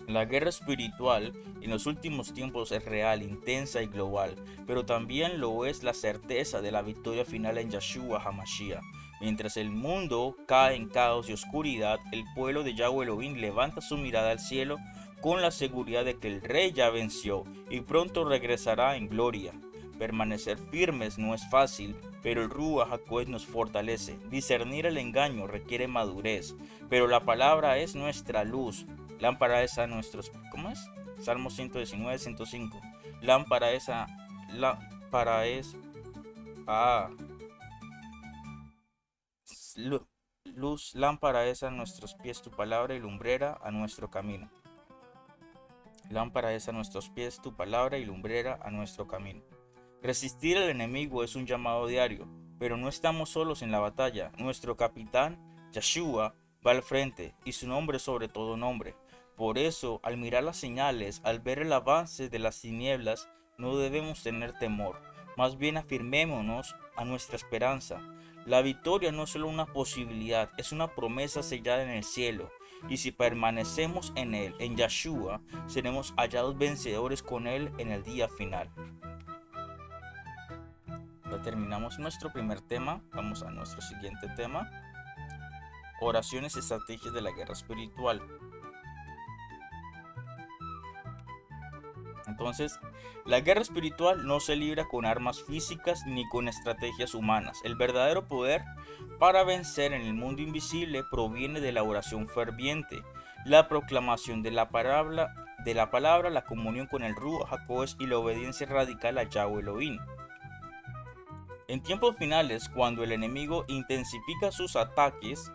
La guerra espiritual en los últimos tiempos es real, intensa y global, pero también lo es la certeza de la victoria final en Yeshua HaMashiach. Mientras el mundo cae en caos y oscuridad, el pueblo de Yahweh Elohim levanta su mirada al cielo con la seguridad de que el Rey ya venció y pronto regresará en gloria. Permanecer firmes no es fácil, pero el Ruach HaKodesh nos fortalece. Discernir el engaño requiere madurez, pero la palabra es nuestra luz. Lámpara es a nuestros... ¿Cómo es? Salmo 119, 105. Lámpara es a... Lámpara es a... Luz, lámpara es a nuestros pies tu palabra y lumbrera a nuestro camino. Lámpara es a nuestros pies tu palabra y lumbrera a nuestro camino. Resistir al enemigo es un llamado diario, pero no estamos solos en la batalla. Nuestro capitán, Yeshua, va al frente y su nombre sobre todo nombre. Por eso, al mirar las señales, al ver el avance de las tinieblas, no debemos tener temor. Más bien afirmémonos a nuestra esperanza. La victoria no es solo una posibilidad, es una promesa sellada en el cielo. Y si permanecemos en él, en Yeshua, seremos hallados vencedores con él en el día final. Ya terminamos nuestro primer tema. Vamos a nuestro siguiente tema. Oraciones y estrategias de la guerra espiritual. Entonces, la guerra espiritual no se libra con armas físicas ni con estrategias humanas. El verdadero poder para vencer en el mundo invisible proviene de la oración ferviente, la proclamación de la palabra, la comunión con el Ruach HaKodesh y la obediencia radical a Yahweh Elohim. En tiempos finales, cuando el enemigo intensifica sus ataques,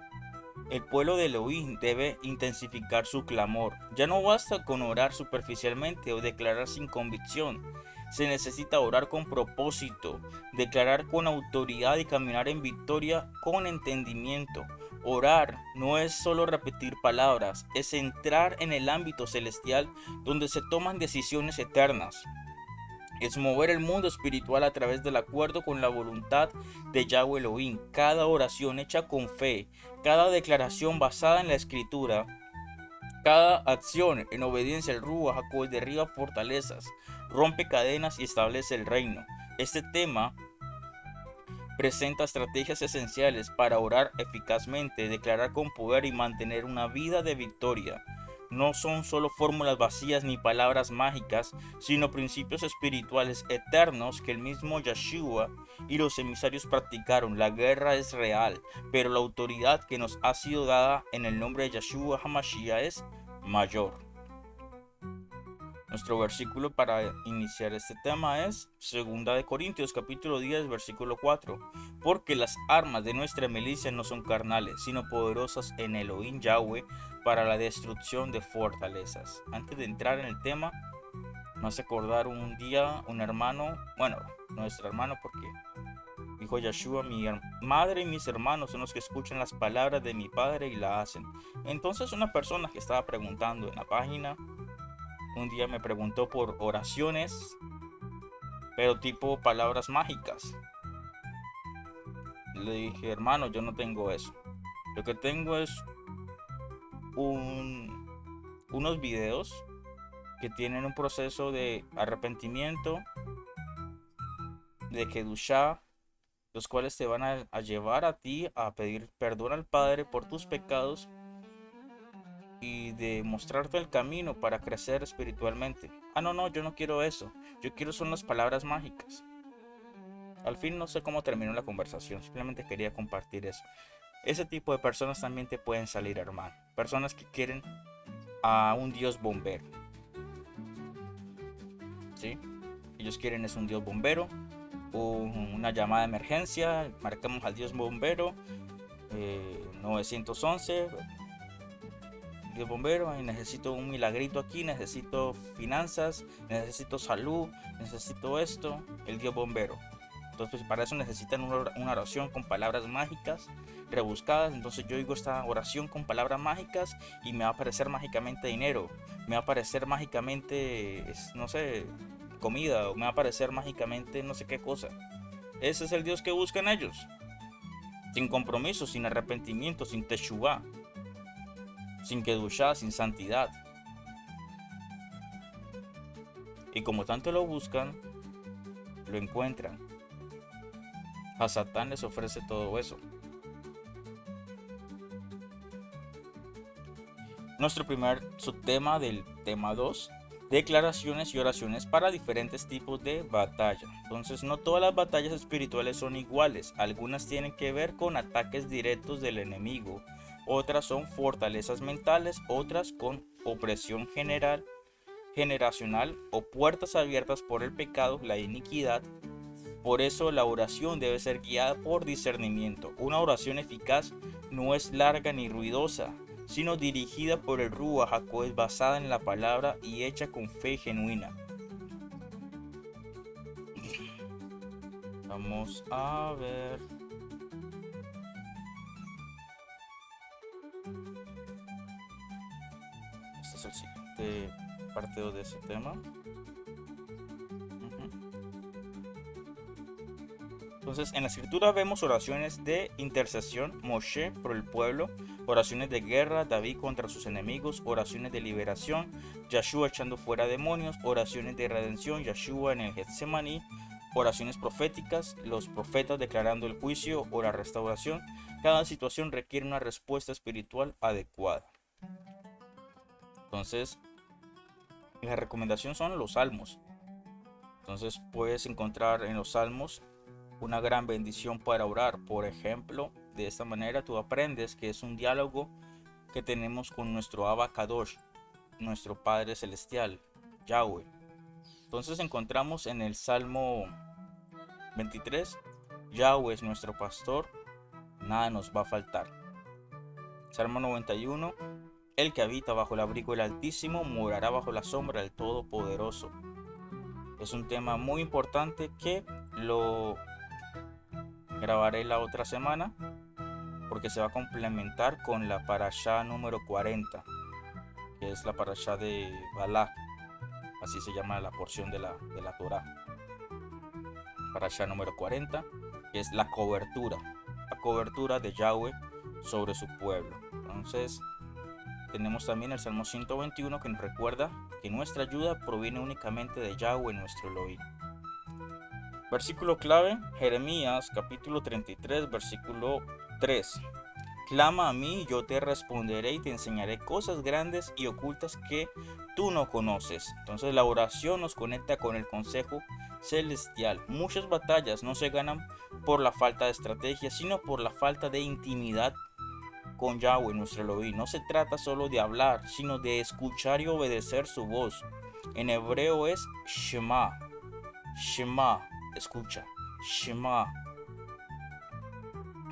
el pueblo de Elohim debe intensificar su clamor. Ya no basta con orar superficialmente o declarar sin convicción. Se necesita orar con propósito, declarar con autoridad y caminar en victoria con entendimiento. Orar no es solo repetir palabras, es entrar en el ámbito celestial donde se toman decisiones eternas. Es mover el mundo espiritual a través del acuerdo con la voluntad de Yahweh Elohim. Cada oración hecha con fe, cada declaración basada en la escritura, cada acción en obediencia al Ruach HaKodesh derriba fortalezas, rompe cadenas y establece el reino. Este tema presenta estrategias esenciales para orar eficazmente, declarar con poder y mantener una vida de victoria. No son solo fórmulas vacías ni palabras mágicas, sino principios espirituales eternos que el mismo Yeshua y los emisarios practicaron. La guerra es real, pero la autoridad que nos ha sido dada en el nombre de Yeshua HaMashiach es mayor. Nuestro versículo para iniciar este tema es 2 Corintios capítulo 10 versículo 4. Porque las armas de nuestra milicia no son carnales, sino poderosas en Elohim Yahweh para la destrucción de fortalezas. Antes de entrar en el tema, me hace acordar un día un hermano, bueno, nuestro hermano porque dijo Yeshua, mi madre y mis hermanos son los que escuchan las palabras de mi padre y la hacen. Entonces una persona que estaba preguntando en la página un día me preguntó por oraciones, pero tipo palabras mágicas. Le dije, hermano, yo no tengo eso. Lo que tengo es unos videos que tienen un proceso de arrepentimiento, de Kedushá, los cuales te van a llevar a ti a pedir perdón al Padre por tus pecados y de mostrarte el camino para crecer espiritualmente. No, yo no quiero eso. Yo quiero son las palabras mágicas. Al fin no sé cómo terminó la conversación, simplemente quería compartir eso. Ese tipo de personas también te pueden salir, hermano. Personas que quieren a un Dios bombero. ¿Sí? Ellos quieren es un Dios bombero, una llamada de emergencia, marcamos al Dios bombero, 911, Dios bombero, y necesito un milagrito aquí, necesito finanzas, necesito salud, necesito esto, el Dios bombero. Entonces para eso necesitan una oración con palabras mágicas rebuscadas. Entonces yo digo esta oración con palabras mágicas y me va a aparecer mágicamente dinero, me va a aparecer mágicamente, no sé, comida, o me va a aparecer mágicamente no sé qué cosa. Ese es el Dios que buscan ellos, sin compromiso, sin arrepentimiento, sin teshuvá, sin kedushá, sin santidad. Y como tanto lo buscan, lo encuentran. A Satán les ofrece todo eso. Nuestro primer subtema del tema 2, declaraciones y oraciones para diferentes tipos de batalla. Entonces no todas las batallas espirituales son iguales. Algunas tienen que ver con ataques directos del enemigo, otras son fortalezas mentales, otras con opresión generacional o puertas abiertas por el pecado, la iniquidad. Por eso la oración debe ser guiada por discernimiento. Una oración eficaz no es larga ni ruidosa, sino dirigida por el Ruach HaKodesh, basada en la palabra y hecha con fe genuina. Vamos a ver. Este es el siguiente parte 2 de ese tema. Entonces, en la escritura vemos oraciones de intercesión, Moshe por el pueblo, oraciones de guerra, David contra sus enemigos, oraciones de liberación, Yeshua echando fuera demonios, oraciones de redención, Yeshua en el Getsemaní, oraciones proféticas, los profetas declarando el juicio o la restauración. Cada situación requiere una respuesta espiritual adecuada. Entonces, la recomendación son los salmos. Entonces, puedes encontrar en los salmos una gran bendición para orar. Por ejemplo, de esta manera tú aprendes que es un diálogo que tenemos con nuestro Abba Kadosh, nuestro Padre Celestial, Yahweh. Entonces encontramos en el Salmo 23, Yahweh es nuestro pastor, nada nos va a faltar. Salmo 91. El que habita bajo el abrigo del Altísimo morará bajo la sombra del Todopoderoso. Es un tema muy importante que lo grabaré la otra semana porque se va a complementar con la parashá número 40, que es la parashá de Balak, así se llama la porción de la Torá. Parashá número 40, que es la cobertura de Yahweh sobre su pueblo. Entonces tenemos también el Salmo 121 que nos recuerda que nuestra ayuda proviene únicamente de Yahweh nuestro Elohim. Versículo clave, Jeremías capítulo 33 versículo 3. Clama a mí y yo te responderé y te enseñaré cosas grandes y ocultas que tú no conoces. Entonces la oración nos conecta con el consejo celestial. Muchas batallas no se ganan por la falta de estrategia, sino por la falta de intimidad con Yahweh nuestro Elohim. No se trata solo de hablar, sino de escuchar y obedecer su voz. En hebreo es Shema. Shema, escucha. Shema,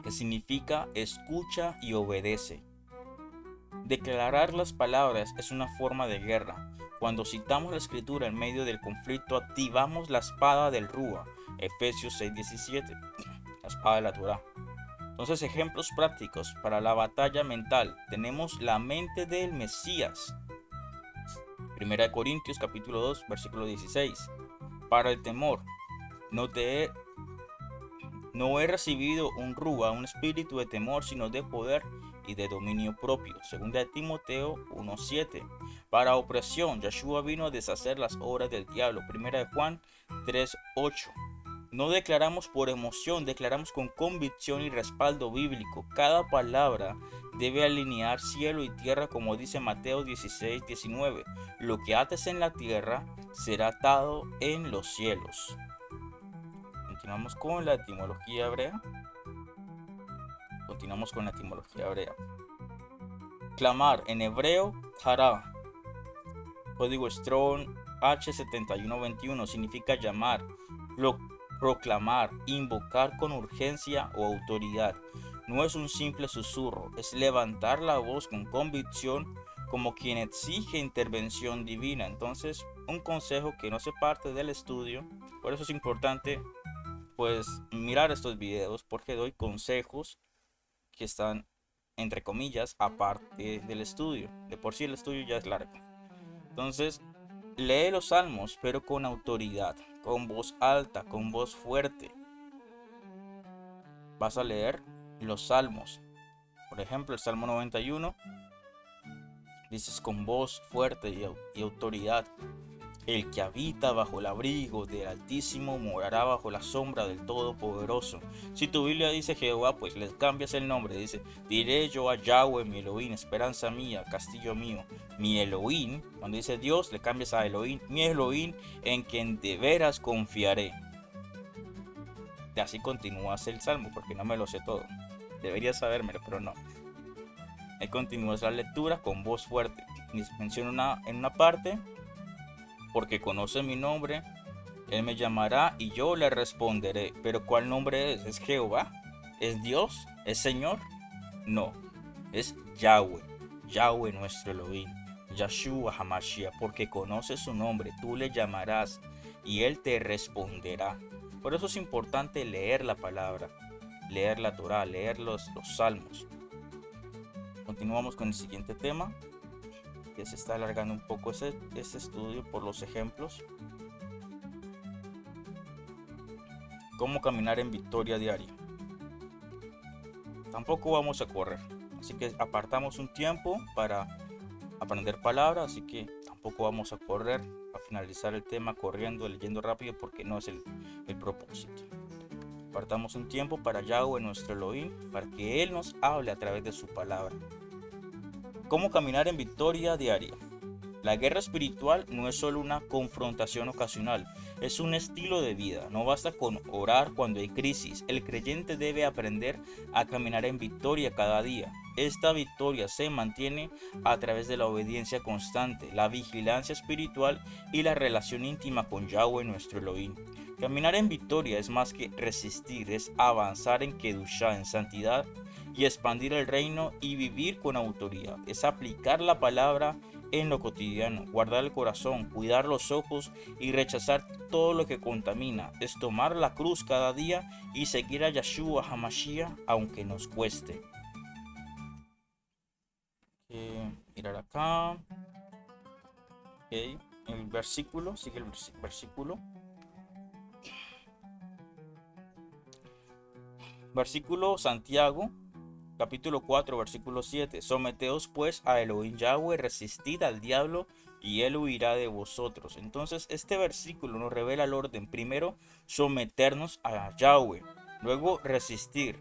que significa escucha y obedece. Declarar las palabras es una forma de guerra. Cuando citamos la escritura en medio del conflicto, activamos la espada del Rúa, Efesios 6:17, la espada de la Torá. Entonces, ejemplos prácticos para la batalla mental. Tenemos la mente del Mesías. 1 Corintios capítulo 2, versículo 16. Para el temor, no he recibido un Rúa, un espíritu de temor, sino de poder y de dominio propio. 2 Timoteo 1:7. Para opresión, Yeshua vino a deshacer las obras del diablo. 1 Juan 3:8. No declaramos por emoción, declaramos con convicción y respaldo bíblico. Cada palabra debe alinear cielo y tierra, como dice Mateo 16:19. Lo que ates en la tierra será atado en los cielos. Continuamos con la etimología hebrea. Clamar en hebreo, Hará. Código Strong H7121 significa llamar, proclamar, invocar con urgencia o autoridad. No es un simple susurro, es levantar la voz con convicción como quien exige intervención divina. Entonces, un consejo que no se parte del estudio, por eso es importante pues mirar estos videos, porque doy consejos que están entre comillas aparte del estudio. De por sí el estudio ya es largo. Entonces, lee los salmos, pero con autoridad, con voz alta, con voz fuerte. Vas a leer los salmos. Por ejemplo, el Salmo 91, dices con voz fuerte y autoridad. El que habita bajo el abrigo del Altísimo morará bajo la sombra del Todopoderoso. Si tu Biblia dice Jehová, pues les cambias el nombre. Dice, diré yo a Yahweh, mi Elohim, esperanza mía, castillo mío. Mi Elohim, cuando dice Dios, le cambias a Elohim. Mi Elohim, en quien de veras confiaré. Y así continúas el salmo, porque no me lo sé todo. Debería sabérmelo, pero no. Ahí continúas la lectura con voz fuerte. Menciona en una parte, porque conoce mi nombre, él me llamará y yo le responderé. Pero ¿cuál nombre es? ¿Es Jehová? ¿Es Dios? ¿Es Señor? No, es Yahweh, Yahweh nuestro Elohim, Yeshua HaMashiach, porque conoce su nombre, tú le llamarás y él te responderá. Por eso es importante leer la palabra, leer la Torá, leer los salmos. Continuamos con el siguiente tema, que se está alargando un poco este estudio por los ejemplos. ¿Cómo caminar en victoria diaria? Tampoco vamos a correr, así que apartamos un tiempo para aprender palabras, así que tampoco vamos a correr, a finalizar el tema corriendo, leyendo rápido, porque no es el propósito. Apartamos un tiempo para Yahweh nuestro Elohim, para que Él nos hable a través de su palabra. ¿Cómo caminar en victoria diaria? La guerra espiritual no es solo una confrontación ocasional, es un estilo de vida. No basta con orar cuando hay crisis. El creyente debe aprender a caminar en victoria cada día. Esta victoria se mantiene a través de la obediencia constante, la vigilancia espiritual y la relación íntima con Yahweh nuestro Elohim. Caminar en victoria es más que resistir, es avanzar en Kedushá, en santidad, y expandir el reino y vivir con autoridad. Es aplicar la palabra en lo cotidiano, guardar el corazón, cuidar los ojos y rechazar todo lo que contamina. Es tomar la cruz cada día y seguir a Yahshua HaMashiach aunque nos cueste. Mirar acá. El versículo, sigue el versículo. Versículo Santiago, capítulo 4, versículo 7. Someteos pues a Elohim Yahweh, resistid al diablo y él huirá de vosotros. Entonces este versículo nos revela el orden. Primero, someternos a Yahweh. Luego, resistir.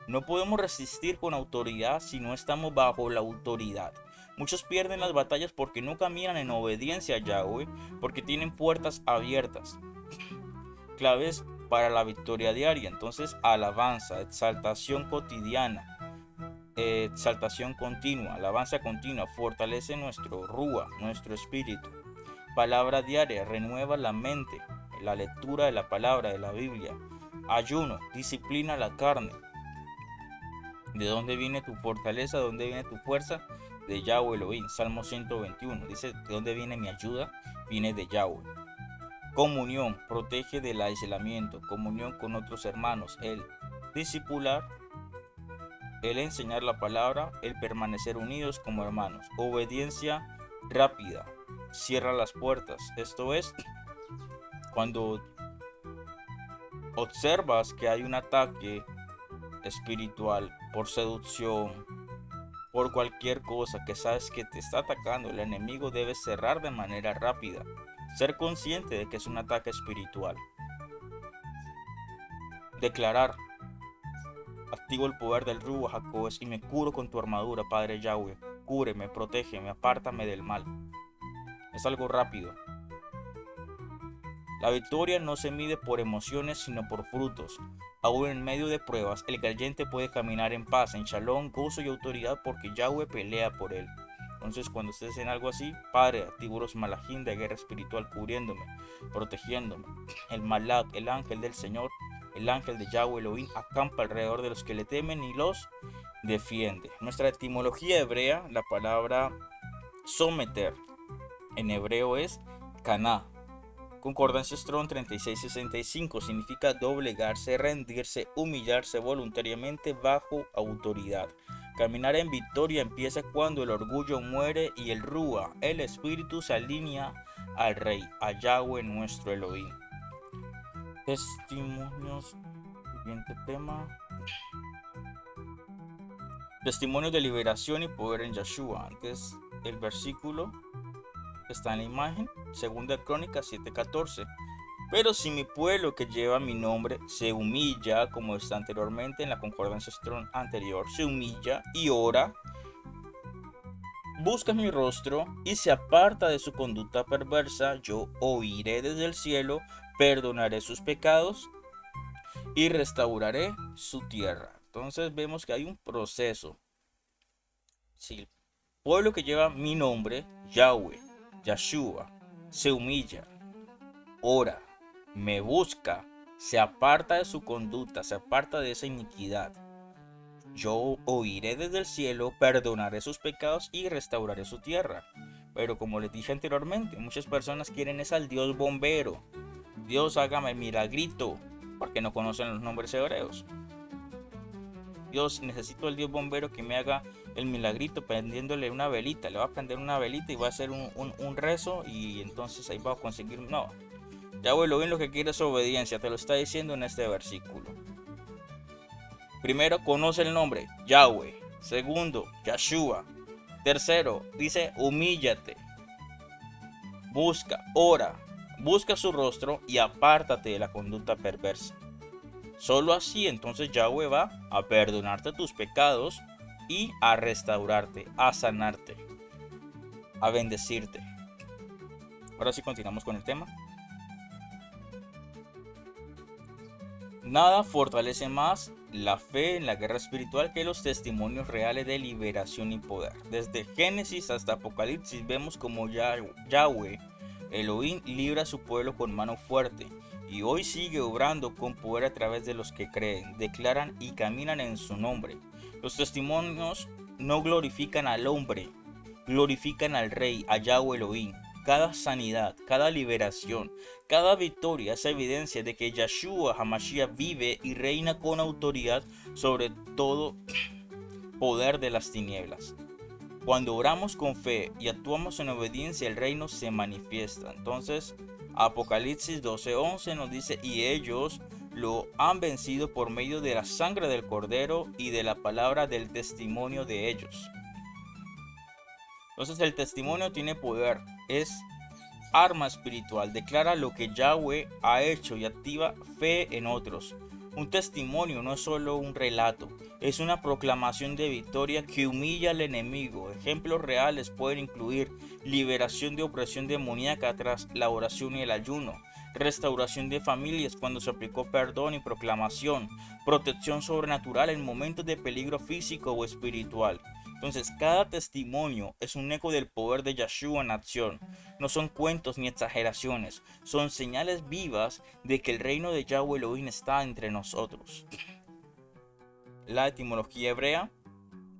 No podemos resistir con autoridad si no estamos bajo la autoridad. Muchos pierden las batallas porque no caminan en obediencia a Yahweh, porque tienen puertas abiertas. Claves para la victoria diaria. Entonces, alabanza, exaltación cotidiana, exaltación continua, alabanza continua, fortalece nuestro rúa, nuestro espíritu. Palabra diaria, renueva la mente, la lectura de la palabra de la Biblia. Ayuno, disciplina la carne. ¿De dónde viene tu fortaleza? ¿De dónde viene tu fuerza? De Yahweh Elohim. Salmo 121 dice: ¿de dónde viene mi ayuda? Viene de Yahweh. Comunión, protege del aislamiento, comunión con otros hermanos, el discipular, el enseñar la palabra, el permanecer unidos como hermanos. Obediencia rápida, cierra las puertas. Esto es, cuando observas que hay un ataque espiritual por seducción, por cualquier cosa que sabes que te está atacando, el enemigo debe cerrar de manera rápida. Ser consciente de que es un ataque espiritual. Declarar: activo el poder del Ruach HaKodesh y me curo con tu armadura, Padre Yahweh. Cúbreme, protégeme, apártame del mal. Es algo rápido. La victoria no se mide por emociones, sino por frutos. Aún en medio de pruebas, el creyente puede caminar en paz, en shalom, gozo y autoridad, porque Yahweh pelea por él. Entonces, cuando ustedes hacen algo así, Padre, activo los malachim de guerra espiritual cubriéndome, protegiéndome. El malach, el ángel del Señor, el ángel de Yahweh Elohim, acampa alrededor de los que le temen y los defiende. Nuestra etimología hebrea, la palabra someter, en hebreo es kaná. Concordancia Strong 3665 significa doblegarse, rendirse, humillarse voluntariamente bajo autoridad. Caminar en victoria empieza cuando el orgullo muere y el Rúa, el espíritu, se alinea al Rey, a Yahweh nuestro Elohim. Testimonios, siguiente tema. Testimonios de liberación y poder en Yahshua. Antes el versículo que está en la imagen, 2 Crónicas 7:14. Pero si mi pueblo que lleva mi nombre se humilla, como está anteriormente en la concordancia Strong anterior, se humilla y ora, busca mi rostro y se aparta de su conducta perversa, yo oiré desde el cielo, perdonaré sus pecados y restauraré su tierra. Entonces vemos que hay un proceso. Si el pueblo que lleva mi nombre, Yahweh, Yahshua, se humilla, ora, me busca, se aparta de su conducta, se aparta de esa iniquidad, yo oiré desde el cielo, perdonaré sus pecados y restauraré su tierra. Pero como les dije anteriormente, muchas personas quieren es al Dios bombero. Dios, hágame milagrito, porque no conocen los nombres hebreos. Dios, necesito al Dios bombero que me haga el milagrito prendiéndole una velita. Le va a prender una velita y va a hacer un rezo y entonces ahí va a conseguir. No, Yahweh Elohim lo que quiere es obediencia, te lo está diciendo en este versículo. Primero, conoce el nombre, Yahweh. Segundo, Yahshua. Tercero, dice humíllate. Busca, ora, busca su rostro y apártate de la conducta perversa. Solo así entonces Yahweh va a perdonarte tus pecados y a restaurarte, a sanarte, a bendecirte. Ahora sí continuamos con el tema. Nada fortalece más la fe en la guerra espiritual que los testimonios reales de liberación y poder. Desde Génesis hasta Apocalipsis vemos como Yahweh, Elohim, libra a su pueblo con mano fuerte y hoy sigue obrando con poder a través de los que creen, declaran y caminan en su nombre. Los testimonios no glorifican al hombre, glorifican al Rey, a Yahweh Elohim. Cada sanidad, cada liberación, cada victoria es evidencia de que Yeshua HaMashiach vive y reina con autoridad sobre todo poder de las tinieblas. Cuando oramos con fe y actuamos en obediencia, el reino se manifiesta. Entonces, Apocalipsis 12:11 nos dice, y ellos lo han vencido por medio de la sangre del Cordero y de la palabra del testimonio de ellos. Entonces el testimonio tiene poder, es arma espiritual, declara lo que Yahweh ha hecho y activa fe en otros. Un testimonio no es solo un relato, es una proclamación de victoria que humilla al enemigo. Ejemplos reales pueden incluir liberación de opresión demoníaca tras la oración y el ayuno, restauración de familias cuando se aplicó perdón y proclamación, protección sobrenatural en momentos de peligro físico o espiritual. Entonces, cada testimonio es un eco del poder de Yeshua en acción. No son cuentos ni exageraciones, son señales vivas de que el reino de Yahweh Elohim está entre nosotros. La etimología hebrea,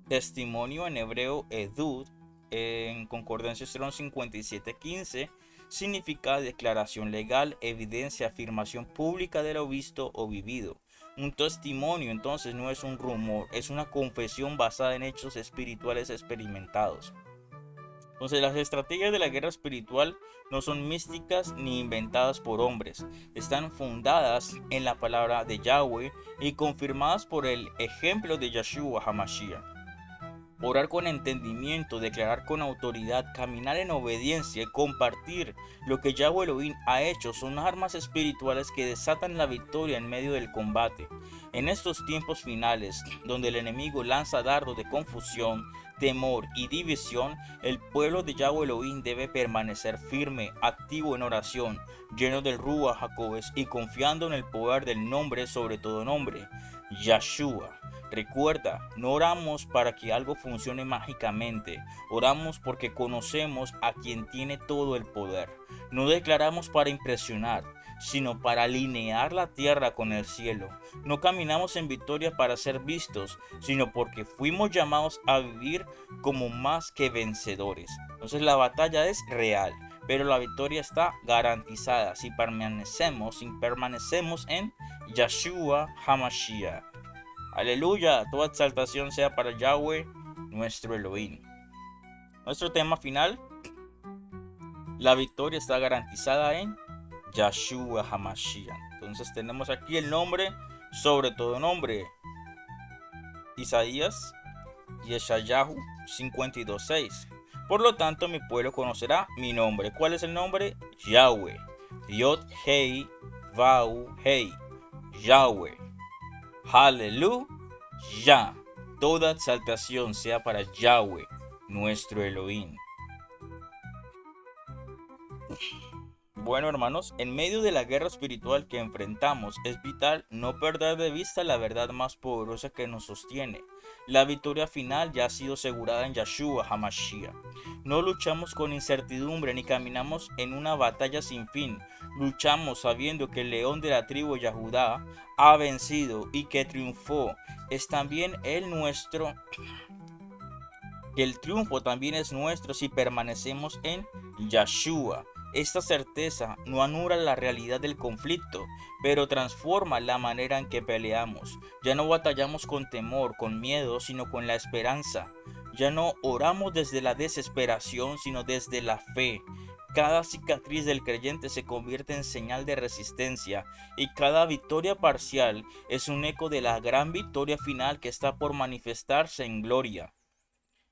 testimonio en hebreo edud, en Concordancia Strong 5715, significa declaración legal, evidencia, afirmación pública de lo visto o vivido. Un testimonio entonces no es un rumor, es una confesión basada en hechos espirituales experimentados. Entonces las estrategias de la guerra espiritual no son místicas ni inventadas por hombres, están fundadas en la palabra de Yahweh y confirmadas por el ejemplo de Yeshua HaMashiach. Orar con entendimiento, declarar con autoridad, caminar en obediencia y compartir lo que Yahweh Elohim ha hecho son armas espirituales que desatan la victoria en medio del combate. En estos tiempos finales, donde el enemigo lanza dardos de confusión, temor y división, el pueblo de Yahweh Elohim debe permanecer firme, activo en oración, lleno del Ruach HaKodesh y confiando en el poder del nombre sobre todo nombre, Yeshua. Recuerda, no oramos para que algo funcione mágicamente, oramos porque conocemos a quien tiene todo el poder. No declaramos para impresionar, sino para alinear la tierra con el cielo. No caminamos en victoria para ser vistos, sino porque fuimos llamados a vivir como más que vencedores. Entonces la batalla es real, pero la victoria está garantizada si permanecemos en Yeshua HaMashiach. Aleluya, toda exaltación sea para Yahweh, nuestro Elohim. Nuestro tema final, la victoria está garantizada en Yeshua HaMashiach. Entonces tenemos aquí el nombre, sobre todo nombre, Isaías Yeshayahu 52:6. Por lo tanto, mi pueblo conocerá mi nombre. ¿Cuál es el nombre? Yahweh. Yod Hei Vau Hei. Yahweh. Aleluya. Toda exaltación sea para Yahweh, nuestro Elohim. Bueno, hermanos, en medio de la guerra espiritual que enfrentamos, es vital no perder de vista la verdad más poderosa que nos sostiene. La victoria final ya ha sido asegurada en Yeshua HaMashiach. No luchamos con incertidumbre ni caminamos en una batalla sin fin. Luchamos sabiendo que el león de la tribu de Judá ha vencido y que triunfó. Es también el nuestro. Que el triunfo también es nuestro si permanecemos en Yeshua. Esta certeza no anula la realidad del conflicto, pero transforma la manera en que peleamos. Ya no batallamos con temor, con miedo, sino con la esperanza. Ya no oramos desde la desesperación, sino desde la fe. Cada cicatriz del creyente se convierte en señal de resistencia y cada victoria parcial es un eco de la gran victoria final que está por manifestarse en gloria.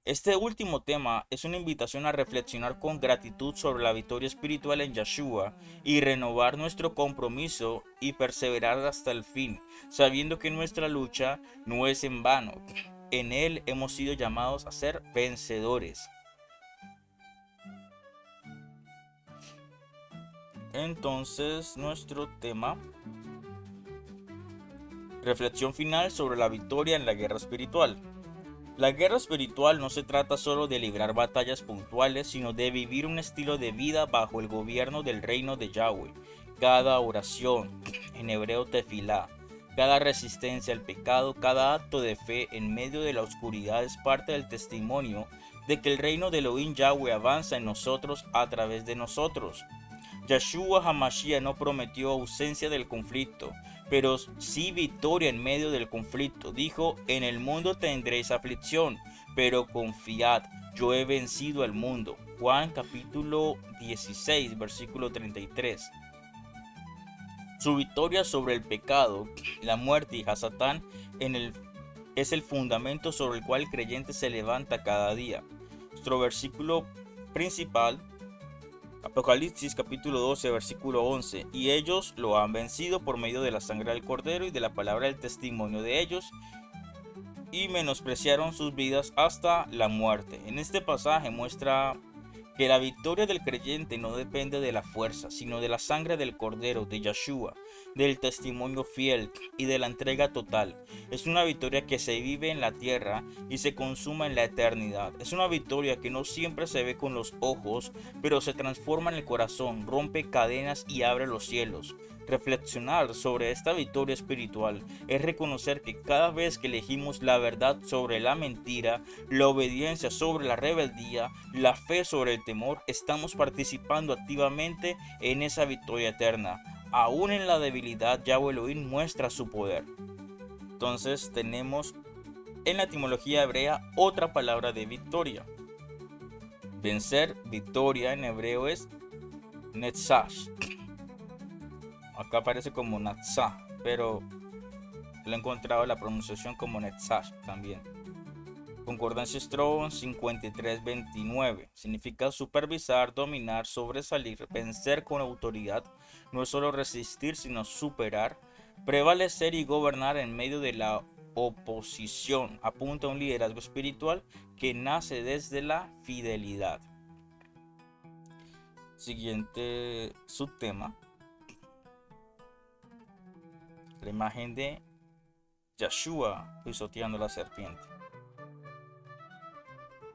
Este último tema es una invitación a reflexionar con gratitud sobre la victoria espiritual en Yeshua y renovar nuestro compromiso y perseverar hasta el fin, sabiendo que nuestra lucha no es en vano. En él hemos sido llamados a ser vencedores. Entonces, nuestro tema, reflexión final sobre la victoria en la guerra espiritual. La guerra espiritual no se trata solo de librar batallas puntuales, sino de vivir un estilo de vida bajo el gobierno del reino de Yahweh. Cada oración, en hebreo tefilá, cada resistencia al pecado, cada acto de fe en medio de la oscuridad es parte del testimonio de que el reino de Elohim Yahweh avanza en nosotros a través de nosotros. Yeshua HaMashiach no prometió ausencia del conflicto, pero sí victoria en medio del conflicto. Dijo: en el mundo tendréis aflicción, pero confiad, yo he vencido al mundo. Juan capítulo 16, versículo 33. Su victoria sobre el pecado, la muerte y Hasatán es el fundamento sobre el cual el creyente se levanta cada día. Nuestro versículo principal, Apocalipsis capítulo 12, versículo 11, y ellos lo han vencido por medio de la sangre del Cordero y de la palabra del testimonio de ellos, y menospreciaron sus vidas hasta la muerte. En este pasaje muestra que la victoria del creyente no depende de la fuerza, sino de la sangre del Cordero, de Yeshua, del testimonio fiel y de la entrega total. Es una victoria que se vive en la tierra y se consuma en la eternidad. Es una victoria que no siempre se ve con los ojos, pero se transforma en el corazón, rompe cadenas y abre los cielos. Reflexionar sobre esta victoria espiritual es reconocer que cada vez que elegimos la verdad sobre la mentira, la obediencia sobre la rebeldía, la fe sobre el temor, estamos participando activamente en esa victoria eterna. Aún en la debilidad, Yahweh Elohim muestra su poder. Entonces tenemos en la etimología hebrea otra palabra de victoria. Vencer, victoria en hebreo es netzash. Acá aparece como Natsah, pero lo he encontrado la pronunciación como Netzash también. Concordancia Strong 5329. Significa supervisar, dominar, sobresalir, vencer con autoridad. No es solo resistir, sino superar, prevalecer y gobernar en medio de la oposición. Apunta a un liderazgo espiritual que nace desde la fidelidad. Siguiente subtema. La imagen de Yeshua pisoteando la serpiente.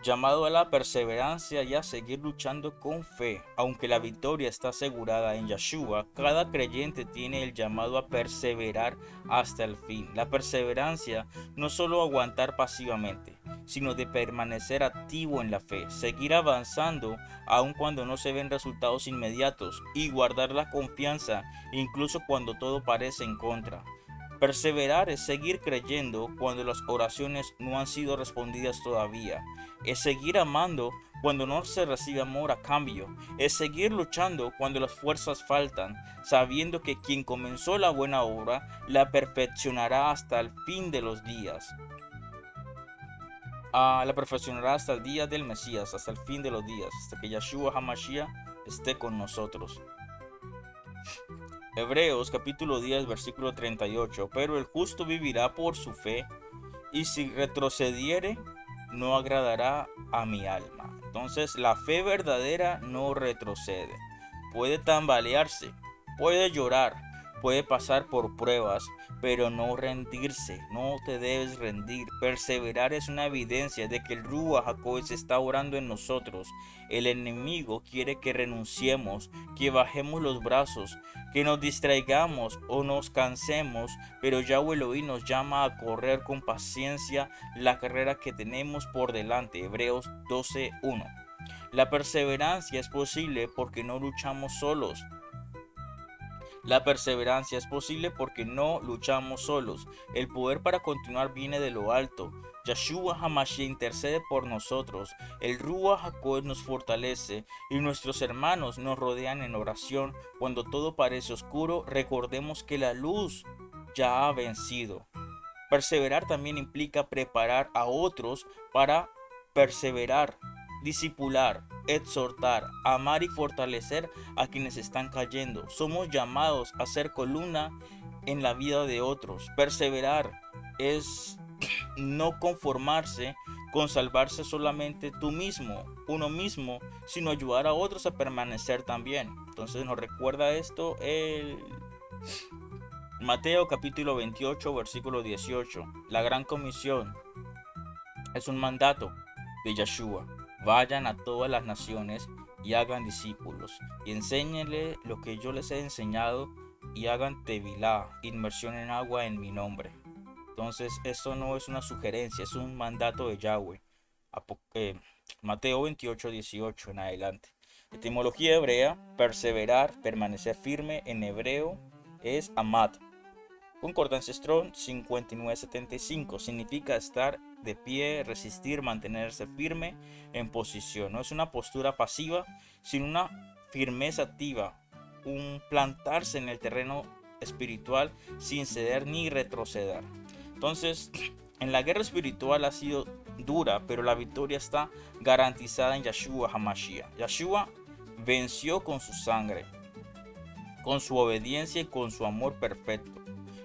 Llamado a la perseverancia y a seguir luchando con fe. Aunque la victoria está asegurada en Yeshua, cada creyente tiene el llamado a perseverar hasta el fin. La perseverancia no solo aguantar pasivamente, sino de permanecer activo en la fe, seguir avanzando aun cuando no se ven resultados inmediatos y guardar la confianza incluso cuando todo parece en contra. Perseverar es seguir creyendo cuando las oraciones no han sido respondidas todavía. Es seguir amando cuando no se recibe amor a cambio. Es seguir luchando cuando las fuerzas faltan, sabiendo que quien comenzó la buena obra la perfeccionará hasta el fin de los días. La perfeccionará hasta el día del Mesías, hasta el fin de los días, hasta que Yeshua HaMashiach esté con nosotros. Hebreos capítulo 10 versículo 38. Pero el justo vivirá por su fe, y si retrocediere, no agradará a mi alma. Entonces la fe verdadera no retrocede. Puede tambalearse, puede llorar, puede pasar por pruebas, pero no rendirse. No te debes rendir. Perseverar es una evidencia de que el Ruach HaKodesh está orando en nosotros. El enemigo quiere que renunciemos, que bajemos los brazos, que nos distraigamos o nos cansemos, pero Yahweh Elohim nos llama a correr con paciencia la carrera que tenemos por delante. Hebreos 12:1. La perseverancia es posible porque no luchamos solos. La perseverancia es posible porque no luchamos solos. El poder para continuar viene de lo alto. Yeshua HaMashiach intercede por nosotros. El Ruach HaKodesh nos fortalece y nuestros hermanos nos rodean en oración. Cuando todo parece oscuro, recordemos que la luz ya ha vencido. Perseverar también implica preparar a otros para perseverar, discipular, exhortar, amar y fortalecer a quienes están cayendo. Somos llamados a ser columna en la vida de otros. Perseverar es no conformarse con salvarse solamente tú mismo, uno mismo, sino ayudar a otros a permanecer también. Entonces nos recuerda esto el Mateo capítulo 28, versículo 18. La gran comisión es un mandato de Yeshua. Vayan a todas las naciones y hagan discípulos y enséñenle lo que yo les he enseñado y hagan tevilá, inmersión en agua en mi nombre. Entonces esto no es una sugerencia, es un mandato de Yahweh. Mateo 28, 18 en adelante. Etimología hebrea: perseverar, permanecer firme. En hebreo es amad. Concordancia Strong 5975. Significa estar de pie, resistir, mantenerse firme en posición. No es una postura pasiva, sino una firmeza activa, un plantarse en el terreno espiritual sin ceder ni retroceder. Entonces, en la guerra espiritual ha sido dura, pero la victoria está garantizada en Yeshua HaMashiach. Yeshua venció con su sangre, con su obediencia y con su amor perfecto.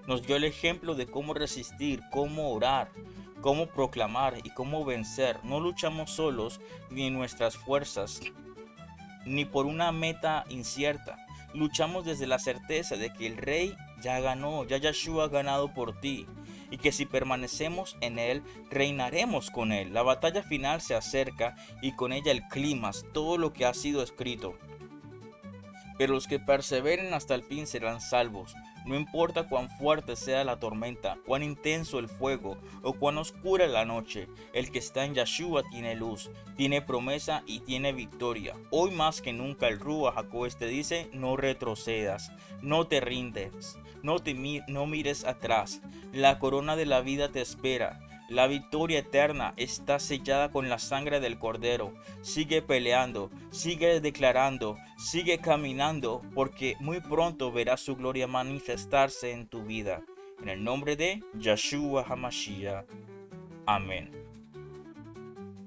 Nos dio el ejemplo de cómo resistir, cómo orar, cómo proclamar y cómo vencer. No luchamos solos ni en nuestras fuerzas, ni por una meta incierta. Luchamos desde la certeza de que el Rey ya ganó, ya Yeshua ha ganado por ti, y que si permanecemos en Él, reinaremos con Él. La batalla final se acerca y con ella el clímax, todo lo que ha sido escrito. Pero los que perseveren hasta el fin serán salvos. No importa cuán fuerte sea la tormenta, cuán intenso el fuego o cuán oscura la noche, el que está en Yeshua tiene luz, tiene promesa y tiene victoria. Hoy más que nunca el Ruach HaKodesh te dice: no retrocedas, no te rindes, no mires atrás. La corona de la vida te espera. La victoria eterna está sellada con la sangre del Cordero. Sigue peleando, sigue declarando, sigue caminando, porque muy pronto verás su gloria manifestarse en tu vida. En el nombre de Yeshua HaMashiach. Amén.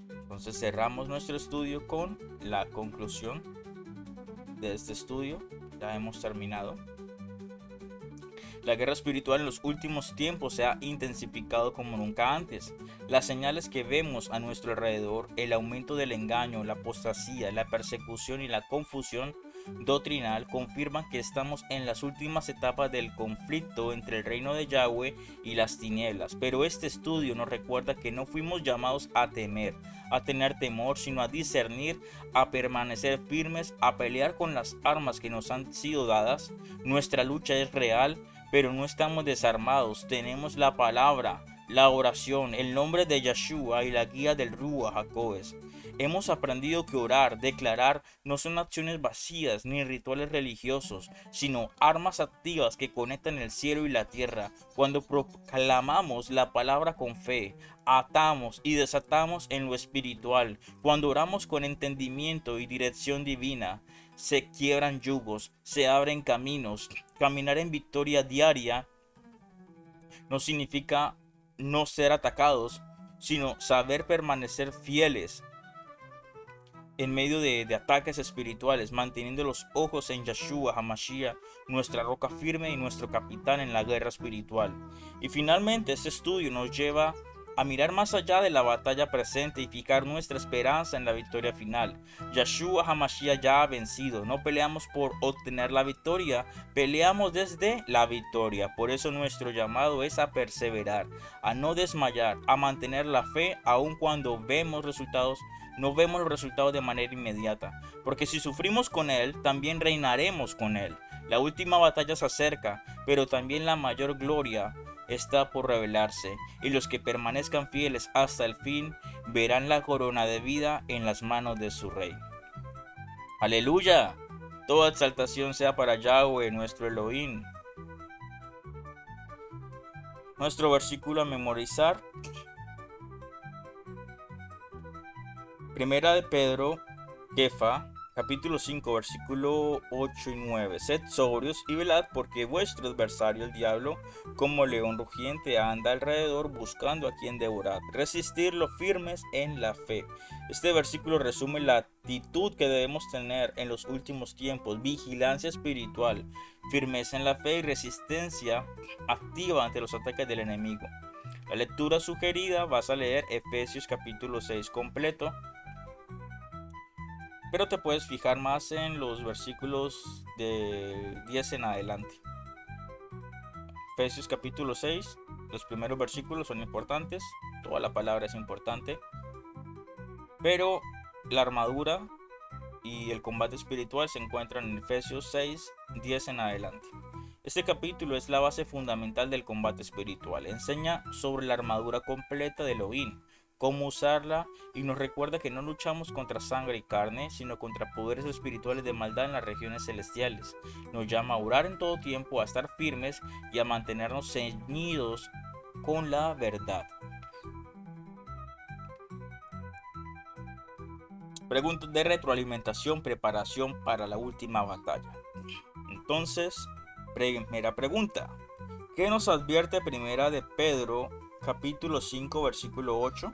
Entonces cerramos nuestro estudio con la conclusión de este estudio. Ya hemos terminado. La guerra espiritual en los últimos tiempos se ha intensificado como nunca antes. Las señales que vemos a nuestro alrededor, el aumento del engaño, la apostasía, la persecución y la confusión doctrinal confirman que estamos en las últimas etapas del conflicto entre el reino de Yahweh y las tinieblas. Pero este estudio nos recuerda que no fuimos llamados a temer, a tener temor, sino a discernir, a permanecer firmes, a pelear con las armas que nos han sido dadas. Nuestra lucha es real, pero no estamos desarmados. Tenemos la palabra, la oración, el nombre de Yeshua y la guía del Ruach HaKodesh. Hemos aprendido que orar, declarar, no son acciones vacías ni rituales religiosos, sino armas activas que conectan el cielo y la tierra. Cuando proclamamos la palabra con fe, atamos y desatamos en lo espiritual. Cuando oramos con entendimiento y dirección divina, se quiebran yugos, se abren caminos. Caminar en victoria diaria no significa no ser atacados, sino saber permanecer fieles en medio de ataques espirituales, manteniendo los ojos en Yeshua HaMashiach, nuestra roca firme y nuestro capitán en la guerra espiritual. Y finalmente este estudio nos lleva a mirar más allá de la batalla presente y fijar nuestra esperanza en la victoria final. Yeshua HaMashiach ya ha vencido. No peleamos por obtener la victoria, peleamos desde la victoria. Por eso nuestro llamado es a perseverar, a no desmayar, a mantener la fe aun cuando no vemos los resultados de manera inmediata. Porque si sufrimos con Él, también reinaremos con Él. La última batalla se acerca, pero también la mayor gloria está por revelarse, y los que permanezcan fieles hasta el fin verán la corona de vida en las manos de su Rey. ¡Aleluya! Toda exaltación sea para Yahweh, nuestro Elohim. Nuestro versículo a memorizar: Primera de Pedro, Kefa, capítulo 5, versículo 8 y 9. Sed sobrios y velad, porque vuestro adversario el diablo, como león rugiente, anda alrededor buscando a quien devorar. Resistirlo firmes en la fe. Este versículo resume la actitud que debemos tener en los últimos tiempos: vigilancia espiritual, firmeza en la fe y resistencia activa ante los ataques del enemigo. La lectura sugerida, vas a leer Efesios capítulo 6 completo, pero te puedes fijar más en los versículos de 10 en adelante. Efesios capítulo 6, los primeros versículos son importantes, toda la palabra es importante, pero la armadura y el combate espiritual se encuentran en Efesios 6, 10 en adelante. Este capítulo es la base fundamental del combate espiritual. Enseña sobre la armadura completa de Elohim, cómo usarla, y nos recuerda que no luchamos contra sangre y carne, sino contra poderes espirituales de maldad en las regiones celestiales. Nos llama a orar en todo tiempo, a estar firmes y a mantenernos ceñidos con la verdad. Preguntas de retroalimentación, preparación para la última batalla. Entonces, primera pregunta. ¿Qué nos advierte primera de Pedro, capítulo 5, versículo 8?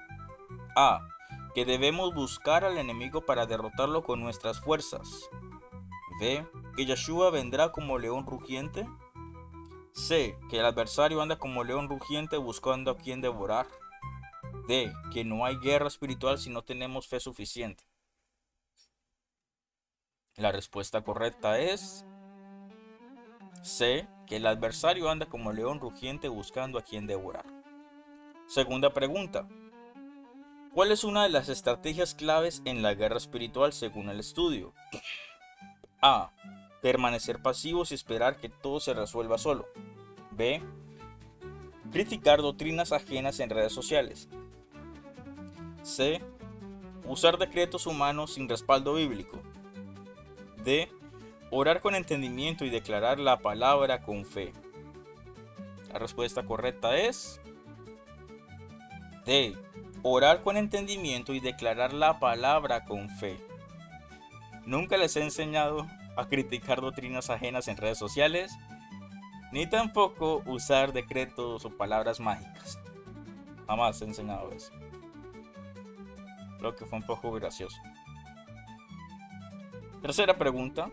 A. Que debemos buscar al enemigo para derrotarlo con nuestras fuerzas. B. Que Yeshua vendrá como león rugiente. C. Que el adversario anda como león rugiente buscando a quien devorar. D. Que no hay guerra espiritual si no tenemos fe suficiente. La respuesta correcta es C. Que el adversario anda como león rugiente buscando a quien devorar. Segunda pregunta. ¿Cuál es una de las estrategias claves en la guerra espiritual según el estudio? A. Permanecer pasivos y esperar que todo se resuelva solo. B. Criticar doctrinas ajenas en redes sociales. C. Usar decretos humanos sin respaldo bíblico. D. Orar con entendimiento y declarar la palabra con fe. La respuesta correcta es D. Orar con entendimiento y declarar la palabra con fe. Nunca les he enseñado a criticar doctrinas ajenas en redes sociales, ni tampoco usar decretos o palabras mágicas. Jamás he enseñado eso. Creo que fue un poco gracioso. Tercera pregunta.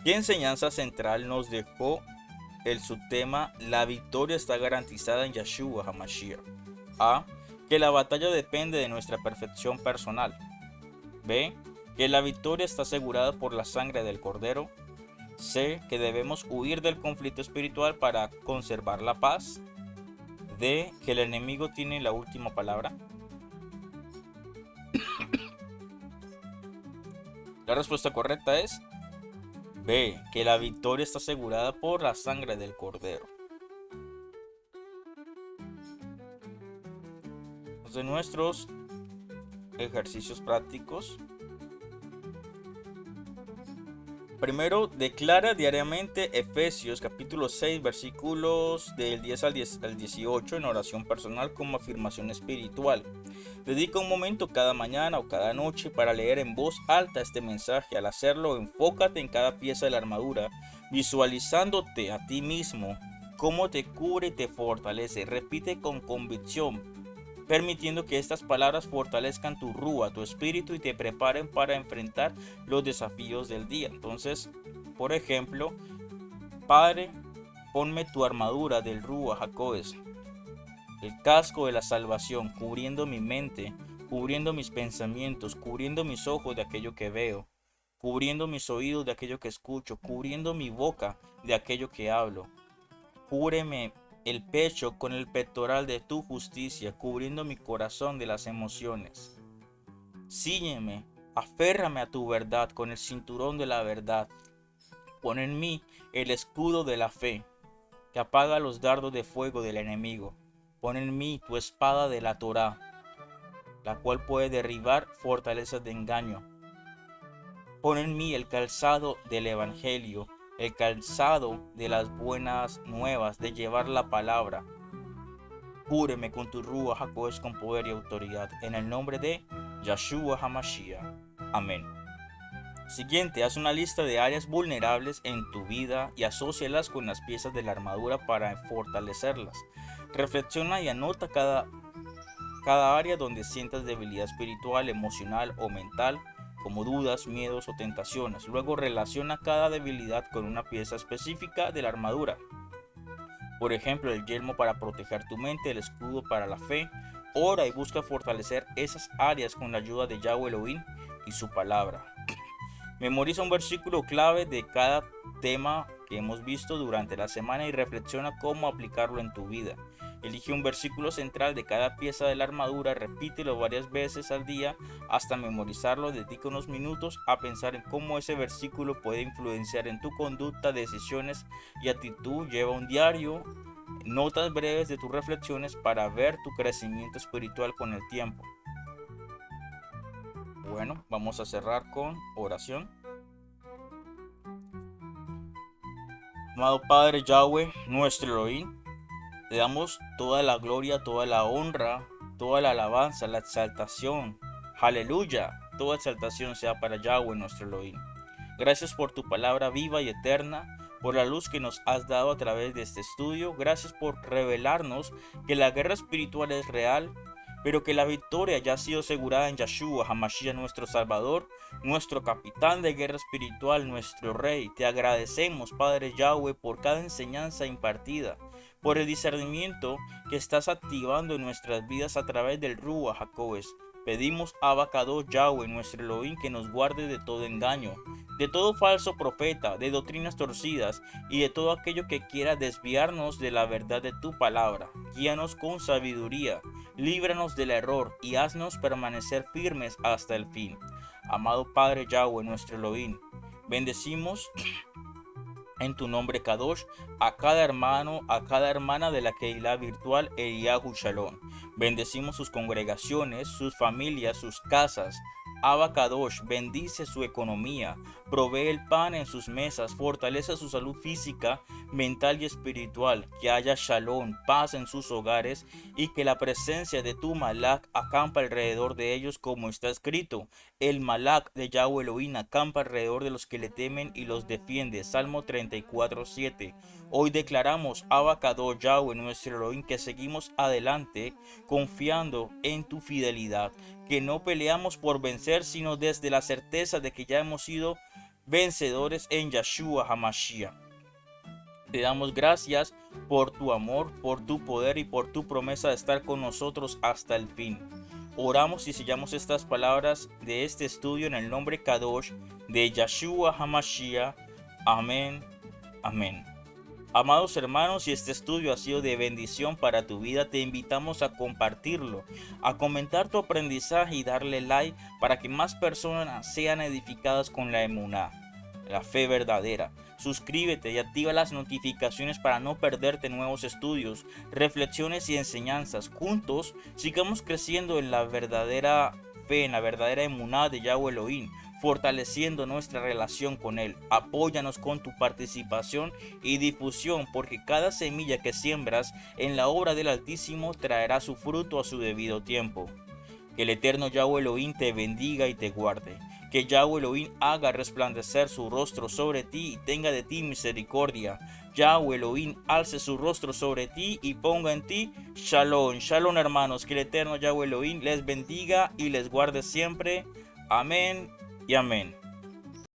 ¿Qué enseñanza central nos dejó el subtema "La victoria está garantizada en Yeshua HaMashiach"? A. Que la batalla depende de nuestra perfección personal. B. Que la victoria está asegurada por la sangre del Cordero. C. Que debemos huir del conflicto espiritual para conservar la paz. D. Que el enemigo tiene la última palabra. La respuesta correcta es B. Que la victoria está asegurada por la sangre del Cordero. De nuestros ejercicios prácticos. Primero, declara diariamente Efesios capítulo 6 versículos del 10 al 18 en oración personal como afirmación espiritual. Dedica un momento cada mañana o cada noche para leer en voz alta este mensaje. Al hacerlo, enfócate en cada pieza de la armadura, visualizándote a ti mismo, cómo te cubre y te fortalece. Repite con convicción, permitiendo que estas palabras fortalezcan tu rúa, tu espíritu, y te preparen para enfrentar los desafíos del día. Entonces, por ejemplo, Padre, ponme tu armadura del Rúa HaKodesh, el casco de la salvación, cubriendo mi mente, cubriendo mis pensamientos, cubriendo mis ojos de aquello que veo, cubriendo mis oídos de aquello que escucho, cubriendo mi boca de aquello que hablo. Cúbreme el pecho con el pectoral de tu justicia, cubriendo mi corazón de las emociones. Síñeme, aférrame a tu verdad con el cinturón de la verdad. Pon en mí el escudo de la fe, que apaga los dardos de fuego del enemigo. Pon en mí tu espada de la Torá, la cual puede derribar fortalezas de engaño. Pon en mí el calzado del evangelio, el calzado de las buenas nuevas, de llevar la palabra. Cúbreme con tu Rúa HaKodesh con poder y autoridad, en el nombre de Yeshua HaMashiach. Amén. Siguiente, haz una lista de áreas vulnerables en tu vida y asócialas con las piezas de la armadura para fortalecerlas. Reflexiona y anota cada área donde sientas debilidad espiritual, emocional o mental, como dudas, miedos o tentaciones. Luego relaciona cada debilidad con una pieza específica de la armadura. Por ejemplo, el yelmo para proteger tu mente, el escudo para la fe. Ora y busca fortalecer esas áreas con la ayuda de Yahweh Elohim y su palabra. Memoriza un versículo clave de cada tema que hemos visto durante la semana y reflexiona cómo aplicarlo en tu vida. Elige un versículo central de cada pieza de la armadura, repítelo varias veces al día hasta memorizarlo. Dedica unos minutos a pensar en cómo ese versículo puede influenciar en tu conducta, decisiones y actitud. Lleva un diario, notas breves de tus reflexiones para ver tu crecimiento espiritual con el tiempo. Bueno, vamos a cerrar con oración. Amado Padre Yahweh, nuestro Elohim, te damos toda la gloria, toda la honra, toda la alabanza, la exaltación. Aleluya, toda exaltación sea para Yahweh, nuestro Elohim. Gracias por tu palabra viva y eterna, por la luz que nos has dado a través de este estudio. Gracias por revelarnos que la guerra espiritual es real, pero que la victoria ya ha sido asegurada en Yahshua HaMashiach, nuestro Salvador, nuestro capitán de guerra espiritual, nuestro Rey. Te agradecemos, Padre Yahweh, por cada enseñanza impartida, por el discernimiento que estás activando en nuestras vidas a través del Ruach HaKodesh. Pedimos a Abacados Yahweh, nuestro Elohim, que nos guarde de todo engaño, de todo falso profeta, de doctrinas torcidas y de todo aquello que quiera desviarnos de la verdad de tu palabra. Guíanos con sabiduría, líbranos del error y haznos permanecer firmes hasta el fin. Amado Padre Yahweh, nuestro Elohim, bendecimos en tu nombre Kadosh a cada hermano, a cada hermana de la Keilah virtual Eliyahu Shalom. Bendecimos sus congregaciones, sus familias, sus casas. Abba Kadosh, bendice su economía, provee el pan en sus mesas, fortalece su salud física, mental y espiritual, que haya shalom, paz en sus hogares y que la presencia de tu Malak acampa alrededor de ellos, como está escrito. El Malak de Yahweh Elohim acampa alrededor de los que le temen y los defiende. Salmo 34:7. Hoy declaramos, Abba Kadosh Yahweh nuestro Elohim, que seguimos adelante confiando en tu fidelidad, que no peleamos por vencer, sino desde la certeza de que ya hemos sido vencedores en Yahshua HaMashiach. Te damos gracias por tu amor, por tu poder y por tu promesa de estar con nosotros hasta el fin. Oramos y sellamos estas palabras de este estudio en el nombre Kadosh de Yahshua HaMashiach. Amén. Amén. Amados hermanos, si este estudio ha sido de bendición para tu vida, te invitamos a compartirlo, a comentar tu aprendizaje y darle like para que más personas sean edificadas con la emuná, la fe verdadera. Suscríbete y activa las notificaciones para no perderte nuevos estudios, reflexiones y enseñanzas. Juntos sigamos creciendo en la verdadera fe, en la verdadera emuná de Yahweh Elohim, fortaleciendo nuestra relación con Él. Apóyanos con tu participación y difusión, porque cada semilla que siembras en la obra del Altísimo traerá su fruto a su debido tiempo. Que el eterno Yahweh Elohim te bendiga y te guarde. Que Yahweh Elohim haga resplandecer su rostro sobre ti y tenga de ti misericordia. Yahweh Elohim alce su rostro sobre ti y ponga en ti Shalom. Shalom, hermanos. Que el eterno Yahweh Elohim les bendiga y les guarde siempre. Amén y amén.